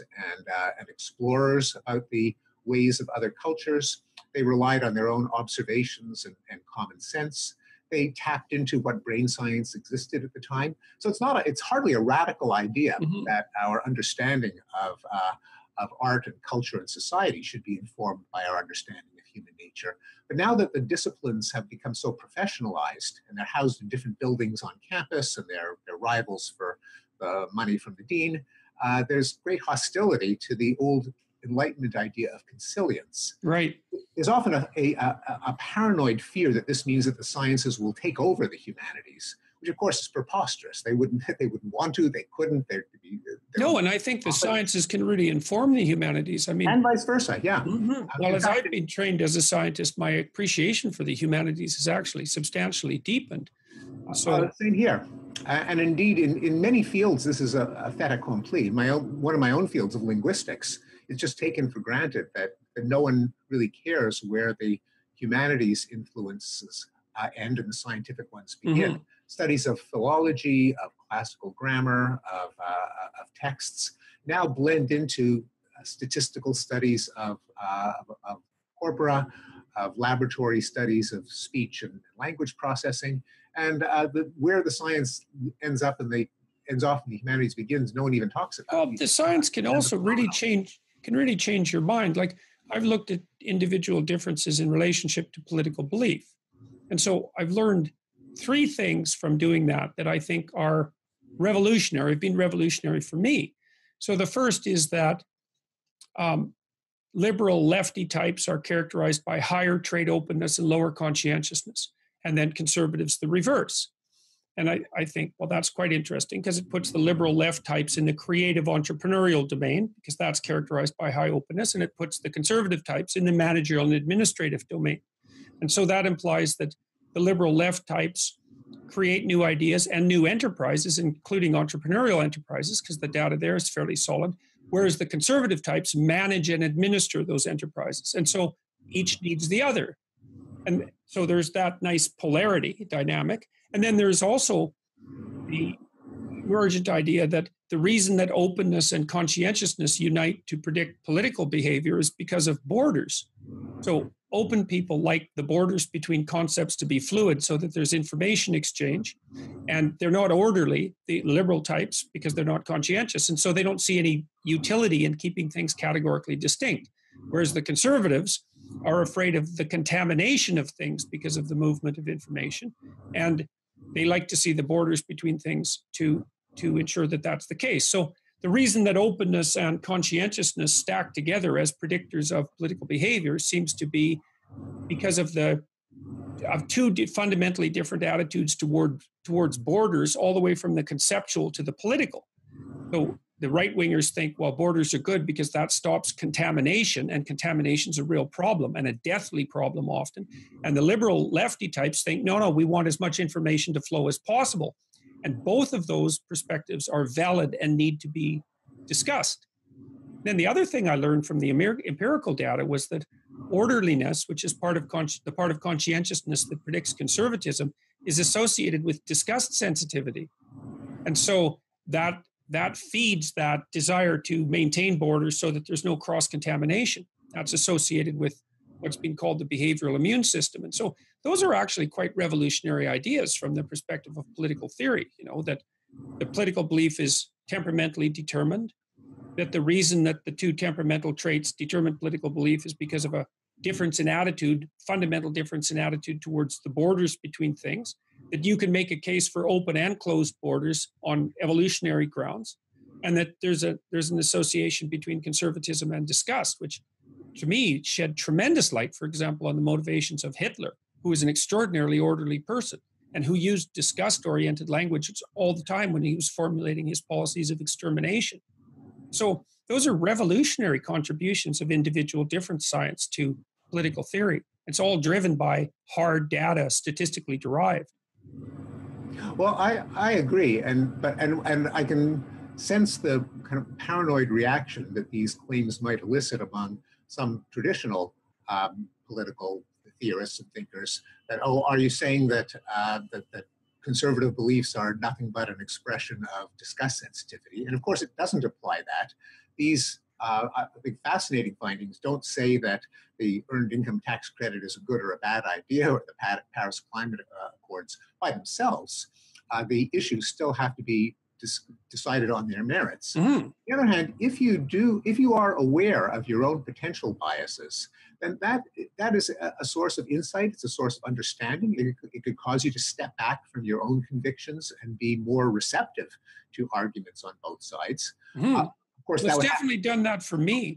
and explorers about the ways of other cultures. They relied on their own observations and common sense. They tapped into what brain science existed at the time. So it's hardly a radical idea Mm-hmm. that our understanding of art and culture and society should be informed by our understanding of human nature. But now that the disciplines have become so professionalized and they're housed in different buildings on campus and they're rivals for the money from the dean, there's great hostility to the old Enlightenment idea of consilience. Right. There's often a paranoid fear that this means that the sciences will take over the humanities, which of course is preposterous. They wouldn't want to, they couldn't. No, and I think the sciences can really inform the humanities. I mean, and vice versa, yeah. Mm-hmm. Well, as I've been trained as a scientist, my appreciation for the humanities is actually substantially deepened. So same here. And indeed, in many fields, this is a fait accompli. One of my own fields of linguistics, it's just taken for granted that no one really cares where the humanities influences end and the scientific ones begin. Mm-hmm. Studies of philology, of classical grammar, of texts now blend into statistical studies of corpora, of laboratory studies of speech and language processing, and where the science ends off and the humanities begins, no one even talks about. Well, the science can also really change your mind. Like, I've looked at individual differences in relationship to political belief. And so I've learned three things from doing that I think are revolutionary, have been revolutionary for me. So the first is that liberal lefty types are characterized by higher trade openness and lower conscientiousness, and then conservatives the reverse. And I think, well, that's quite interesting because it puts the liberal left types in the creative entrepreneurial domain because that's characterized by high openness, and it puts the conservative types in the managerial and administrative domain. And so that implies that the liberal left types create new ideas and new enterprises, including entrepreneurial enterprises, because the data there is fairly solid, whereas the conservative types manage and administer those enterprises. And so each needs the other. And so there's that nice polarity dynamic. And then there's also the emergent idea that the reason that openness and conscientiousness unite to predict political behavior is because of borders. So open people like the borders between concepts to be fluid so that there's information exchange, and they're not orderly, the liberal types, because they're not conscientious, and so they don't see any utility in keeping things categorically distinct. Whereas the conservatives are afraid of the contamination of things because of the movement of information, and they like to see the borders between things to ensure that that's the case. So the reason that openness and conscientiousness stack together as predictors of political behavior seems to be because of two fundamentally different attitudes towards borders, all the way from the conceptual to the political. So the right-wingers think, well, borders are good because that stops contamination, and contamination is a real problem and a deathly problem often. And the liberal lefty types think, no, we want as much information to flow as possible. And both of those perspectives are valid and need to be discussed. Then the other thing I learned from the empirical data was that orderliness, which is the part of conscientiousness that predicts conservatism, is associated with disgust sensitivity. And so that feeds that desire to maintain borders so that there's no cross-contamination. That's associated with what's been called the behavioral immune system. And so those are actually quite revolutionary ideas from the perspective of political theory, that the political belief is temperamentally determined, that the reason that the two temperamental traits determine political belief is because of a difference in attitude, fundamental difference in attitude towards the borders between things, that you can make a case for open and closed borders on evolutionary grounds, and that there's an association between conservatism and disgust, which to me shed tremendous light, for example, on the motivations of Hitler, who was an extraordinarily orderly person and who used disgust-oriented language all the time when he was formulating his policies of extermination. So those are revolutionary contributions of individual difference science to political theory. It's all driven by hard data, statistically derived. Well, I agree, and I can sense the kind of paranoid reaction that these claims might elicit among some traditional political theorists and thinkers. That, oh, are you saying that that conservative beliefs are nothing but an expression of disgust sensitivity? And of course, it doesn't apply that. These I think fascinating findings don't say that the earned income tax credit is a good or a bad idea, or the Paris Climate Accords by themselves. The issues still have to be decided on their merits. Mm-hmm. On the other hand, if you are aware of your own potential biases, then that is a source of insight. It's a source of understanding. It could cause you to step back from your own convictions and be more receptive to arguments on both sides. Mm-hmm. Of course, it's definitely done that for me.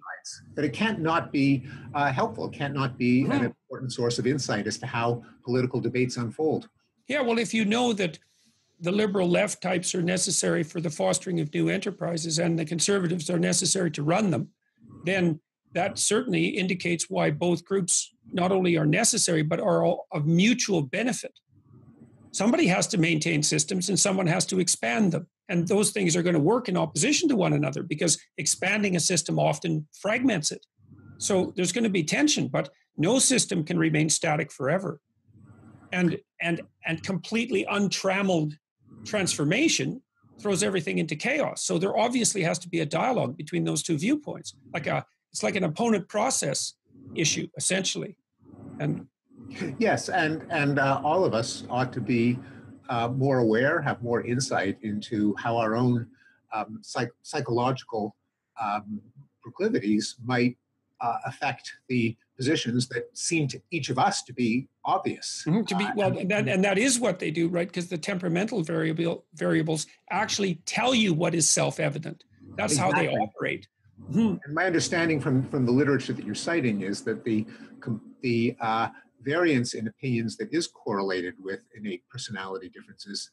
But it can't not be helpful. It can't not be an important source of insight as to how political debates unfold. Yeah, well, if you know that the liberal left types are necessary for the fostering of new enterprises and the conservatives are necessary to run them, then that certainly indicates why both groups not only are necessary, but are of mutual benefit. Somebody has to maintain systems and someone has to expand them. And those things are going to work in opposition to one another because expanding a system often fragments it. So there's going to be tension, but no system can remain static forever. And completely untrammeled transformation throws everything into chaos. So there obviously has to be a dialogue between those two viewpoints. It's like an opponent process issue, essentially. And yes, and all of us ought to be more aware, have more insight into how our own psychological proclivities might affect the positions that seem to each of us to be obvious. Mm-hmm, and that is what they do, right? Because the temperamental variables actually tell you what is self-evident. That's exactly how they operate. Mm-hmm. And my understanding from the literature that you're citing is that the variance in opinions that is correlated with innate personality differences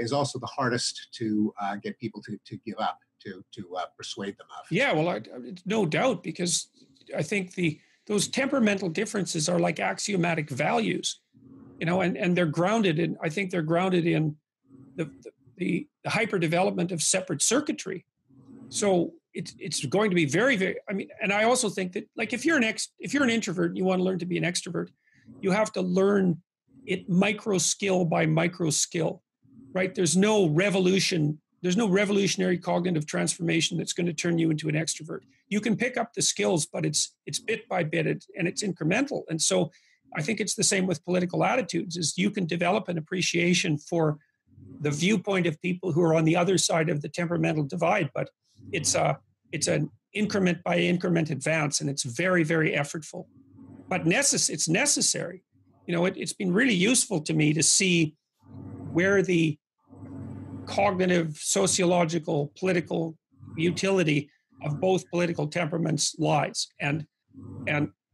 is also the hardest to get people to give up, to persuade them of. Yeah, well, no doubt, because I think those temperamental differences are like axiomatic values, and they're grounded in, I think they're grounded in the hyper-development of separate circuitry. So it's going to be very, very, and I also think that, like, if you're an introvert and you want to learn to be an extrovert, you have to learn it micro skill by micro skill, right? There's no revolution there's no revolutionary cognitive transformation that's going to turn you into an extrovert. You can pick up the skills, but it's bit by bit, and it's incremental. And so I think it's the same with political attitudes, is you can develop an appreciation for the viewpoint of people who are on the other side of the temperamental divide, but it's an increment by increment advance, and it's very, very effortful. But it's necessary. You know, it's been really useful to me to see where the cognitive, sociological, political utility of both political temperaments lies, and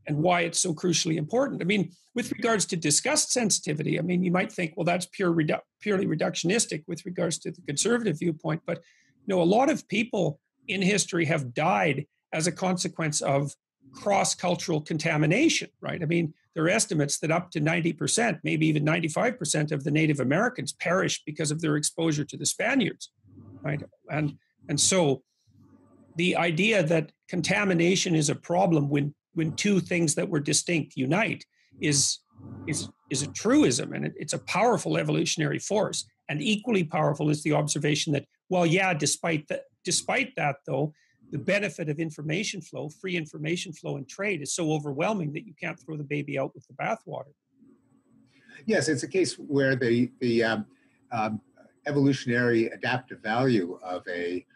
why it's so crucially important. I mean, with regards to disgust sensitivity, I mean, you might think, well, that's purely reductionistic with regards to the conservative viewpoint, but you know, a lot of people in history have died as a consequence of cross-cultural contamination, right? I mean, there are estimates that up to 90%, maybe even 95% of the Native Americans perished because of their exposure to the Spaniards, right? And so the idea that contamination is a problem when two things that were distinct unite is a truism, and it's a powerful evolutionary force. And equally powerful is the observation that, well, yeah, despite that though, the benefit of information flow, free information flow and trade is so overwhelming that you can't throw the baby out with the bathwater. Yes, it's a case where the evolutionary adaptive value of a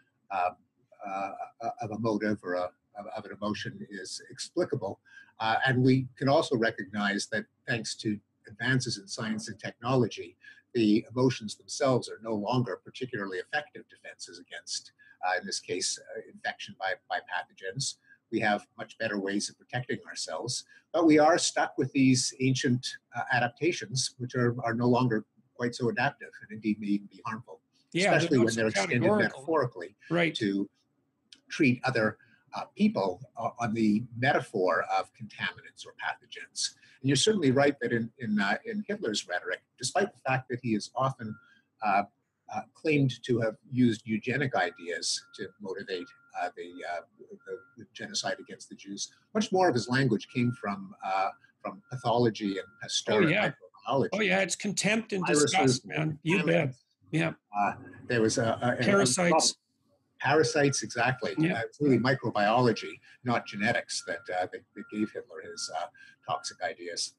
motive or of an emotion is explicable, and we can also recognize that thanks to advances in science and technology, the emotions themselves are no longer particularly effective defenses against, in this case, infection by pathogens. We have much better ways of protecting ourselves, but we are stuck with these ancient adaptations, which are no longer quite so adaptive, and indeed may even be harmful, especially when they're extended metaphorically, right, to treat other people on the metaphor of contaminants or pathogens. And you're certainly right that in Hitler's rhetoric, despite the fact that he is often claimed to have used eugenic ideas to motivate the genocide against the Jews, much more of his language came from pathology and Pasteur and microbiology. Oh yeah, it's contempt and disgust, man. You bet. Yeah. There was parasites. Parasites, exactly. Yeah. It's really microbiology, not genetics, that gave Hitler his toxic ideas.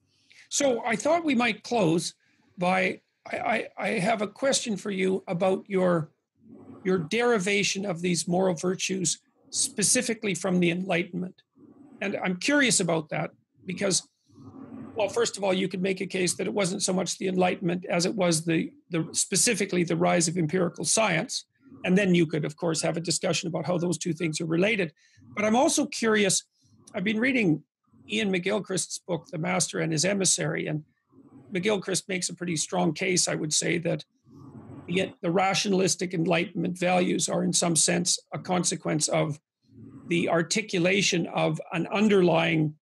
So I thought we might close by, I have a question for you about your derivation of these moral virtues, specifically from the Enlightenment. And I'm curious about that because, well, first of all, you could make a case that it wasn't so much the Enlightenment as it was specifically the rise of empirical science. And then you could, of course, have a discussion about how those two things are related. But I'm also curious, I've been reading Ian McGilchrist's book, The Master and His Emissary, and McGilchrist makes a pretty strong case, I would say, that the rationalistic Enlightenment values are in some sense a consequence of the articulation of an underlying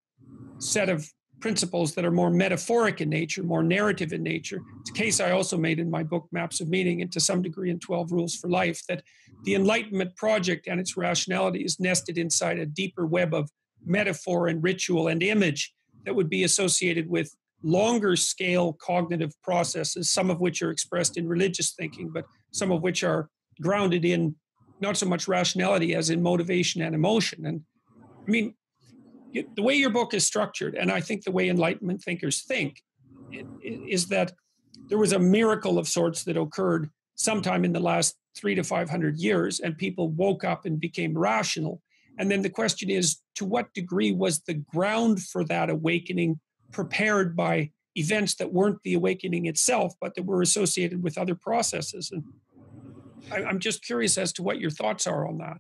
set of principles that are more metaphoric in nature, more narrative in nature. It's a case I also made in my book, Maps of Meaning, and to some degree in 12 Rules for Life, that the Enlightenment project and its rationality is nested inside a deeper web of metaphor and ritual and image that would be associated with longer scale cognitive processes, some of which are expressed in religious thinking, but some of which are grounded in not so much rationality as in motivation and emotion. And I mean, the way your book is structured, and I think the way Enlightenment thinkers think, is that there was a miracle of sorts that occurred sometime in the last 300 to 500 years, and people woke up and became rational. And then the question is, to what degree was the ground for that awakening prepared by events that weren't the awakening itself, but that were associated with other processes? And I'm just curious as to what your thoughts are on that.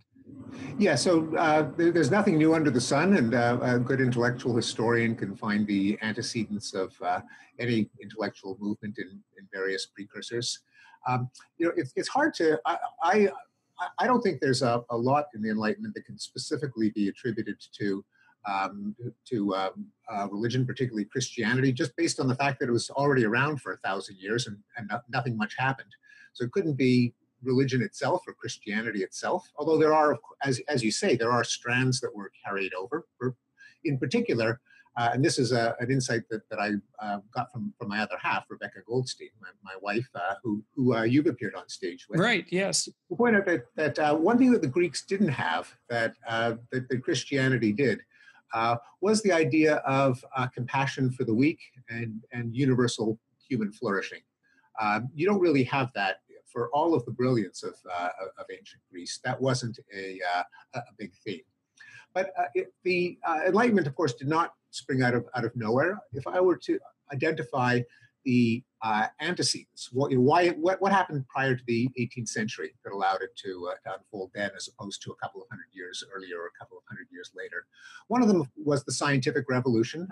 Yeah, so there's nothing new under the sun, and a good intellectual historian can find the antecedents of any intellectual movement in various precursors. It's hard to, I don't think there's a lot in the Enlightenment that can specifically be attributed to religion, particularly Christianity, just based on the fact that it was already around for 1,000 years and nothing much happened. So it couldn't be religion itself or Christianity itself, although there are, as you say, there are strands that were carried over. In particular, and this is an insight that I got from my other half, Rebecca Goldstein, my wife, who you've appeared on stage with. Right, yes. We'll point out that one thing that the Greeks didn't have that Christianity did was the idea of compassion for the weak and universal human flourishing. You don't really have that for all of the brilliance of ancient Greece. That wasn't a big theme. But the Enlightenment, of course, did not spring out of nowhere. If I were to identify the antecedents, what happened prior to the 18th century that allowed it to unfold then, as opposed to a couple of hundred years earlier or a couple of hundred years later? One of them was the scientific revolution,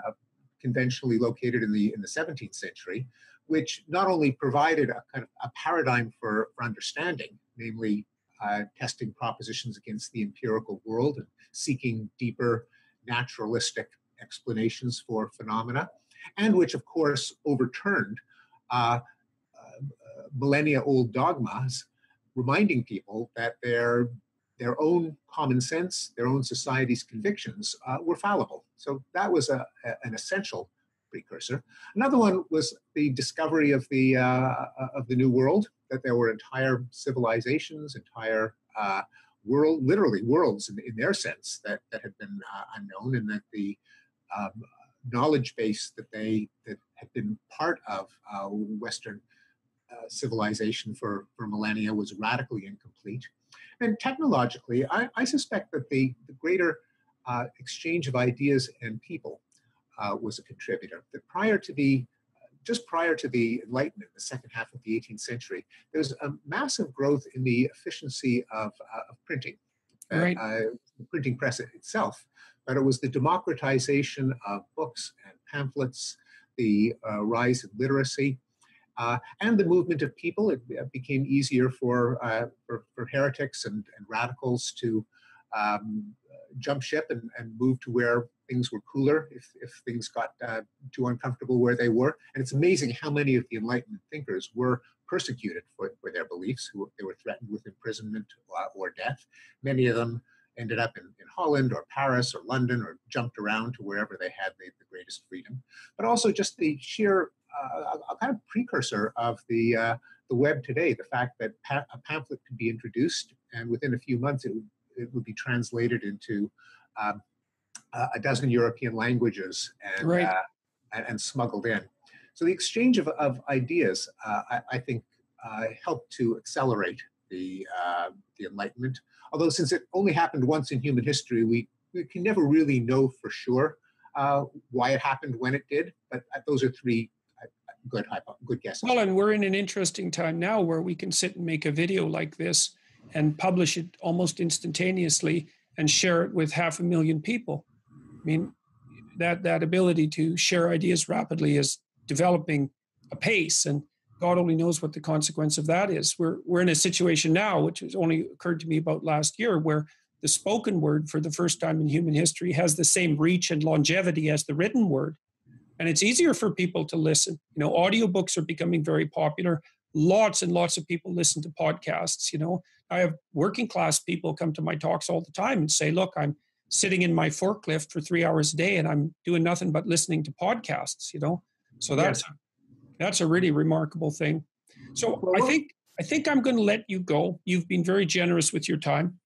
conventionally located in the 17th century, which not only provided a kind of a paradigm for understanding, namely testing propositions against the empirical world and seeking deeper naturalistic explanations for phenomena, and which, of course, overturned millennia-old dogmas, reminding people that their own common sense, their own society's convictions were fallible. So that was an essential precursor. Another one was the discovery of the New World, that there were entire civilizations, entire literally worlds in their sense that had been unknown, and that the knowledge base that had been part of Western civilization for millennia was radically incomplete. And technologically, I suspect that the greater exchange of ideas and people was a contributor. That just prior to the Enlightenment, the second half of the 18th century, there was a massive growth in the efficiency of printing. Right. The printing press itself, but it was the democratization of books and pamphlets, the rise of literacy, and the movement of people. It became easier for heretics and radicals to jump ship and move to where things were cooler if things got too uncomfortable where they were. And it's amazing how many of the Enlightenment thinkers were persecuted for their beliefs. They were threatened with imprisonment or death. Many of them ended up in Holland or Paris or London, or jumped around to wherever they had the greatest freedom. But also just the sheer a kind of precursor of the web today, the fact that a pamphlet could be introduced, and within a few months it would be translated into a dozen European languages and, Right. And smuggled in. So the exchange of ideas, I think, helped to accelerate the Enlightenment. Although since it only happened once in human history, we can never really know for sure why it happened when it did. But those are three good guesses. Well, and we're in an interesting time now where we can sit and make a video like this and publish it almost instantaneously and share it with 500,000 people. I mean, that ability to share ideas rapidly is developing apace, and God only knows what the consequence of that is. We're in a situation now, which has only occurred to me about last year, where the spoken word for the first time in human history has the same reach and longevity as the written word. And it's easier for people to listen. You know, audiobooks are becoming very popular. Lots and lots of people listen to podcasts. You know, I have working class people come to my talks all the time and say, look, I'm sitting in my forklift for 3 hours a day and I'm doing nothing but listening to podcasts, you know. So that's a really remarkable thing. So I think I'm going to let you go. You've been very generous with your time.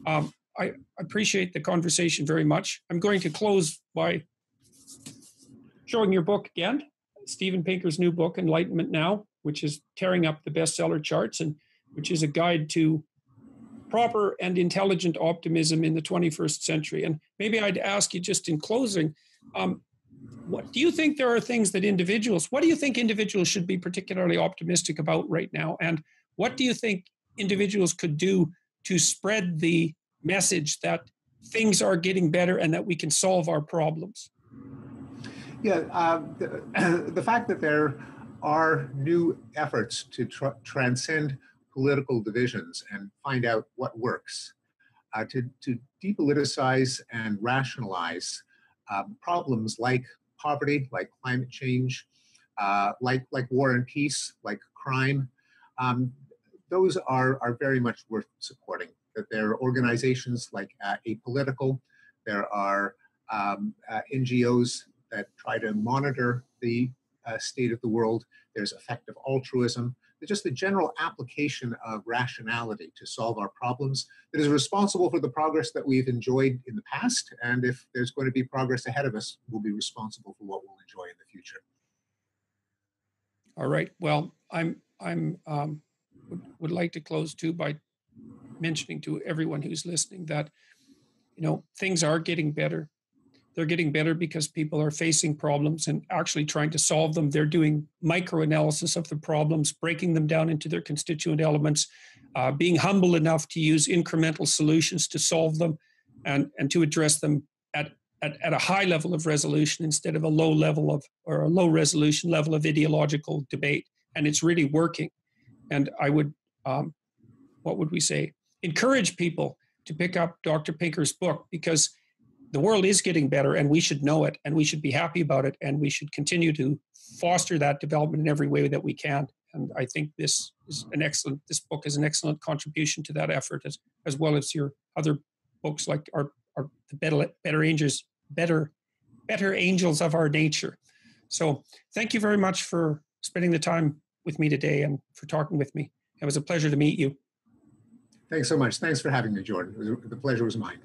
I appreciate the conversation very much. I'm going to close by showing your book again, Steven Pinker's new book, Enlightenment Now, which is tearing up the bestseller charts and which is a guide to proper and intelligent optimism in the 21st century. And maybe I'd ask you just in closing, what do you think there are things that what do you think individuals should be particularly optimistic about right now? And what do you think individuals could do to spread the message that things are getting better and that we can solve our problems? Yeah, the fact that there are new efforts to transcend political divisions and find out what works, to depoliticize and rationalize problems like poverty, like climate change, like war and peace, like crime. Those are very much worth supporting. That there are organizations like Apolitical, there are NGOs that try to monitor the state of the world. There's effective altruism. There's just the general application of rationality to solve our problems that is responsible for the progress that we've enjoyed in the past. And if there's going to be progress ahead of us, we'll be responsible for what we'll enjoy in the future. All right. Well, would like to close too by mentioning to everyone who's listening that, you know, things are getting better. They're getting better because people are facing problems and actually trying to solve them. They're doing microanalysis of the problems, breaking them down into their constituent elements, being humble enough to use incremental solutions to solve them and to address them at a high level of resolution instead of a low level of, or a low resolution level of ideological debate. And it's really working. And I would, what would we say? Encourage people to pick up Dr. Pinker's book, because the world is getting better and we should know it and we should be happy about it and we should continue to foster that development in every way that we can. And I think this book is an excellent contribution to that effort, as well as your other books like the better angels of our nature. So thank you very much for spending the time with me today and for talking with me. It was a pleasure to meet you. Thanks so much. Thanks for having me, Jordan. The pleasure was mine.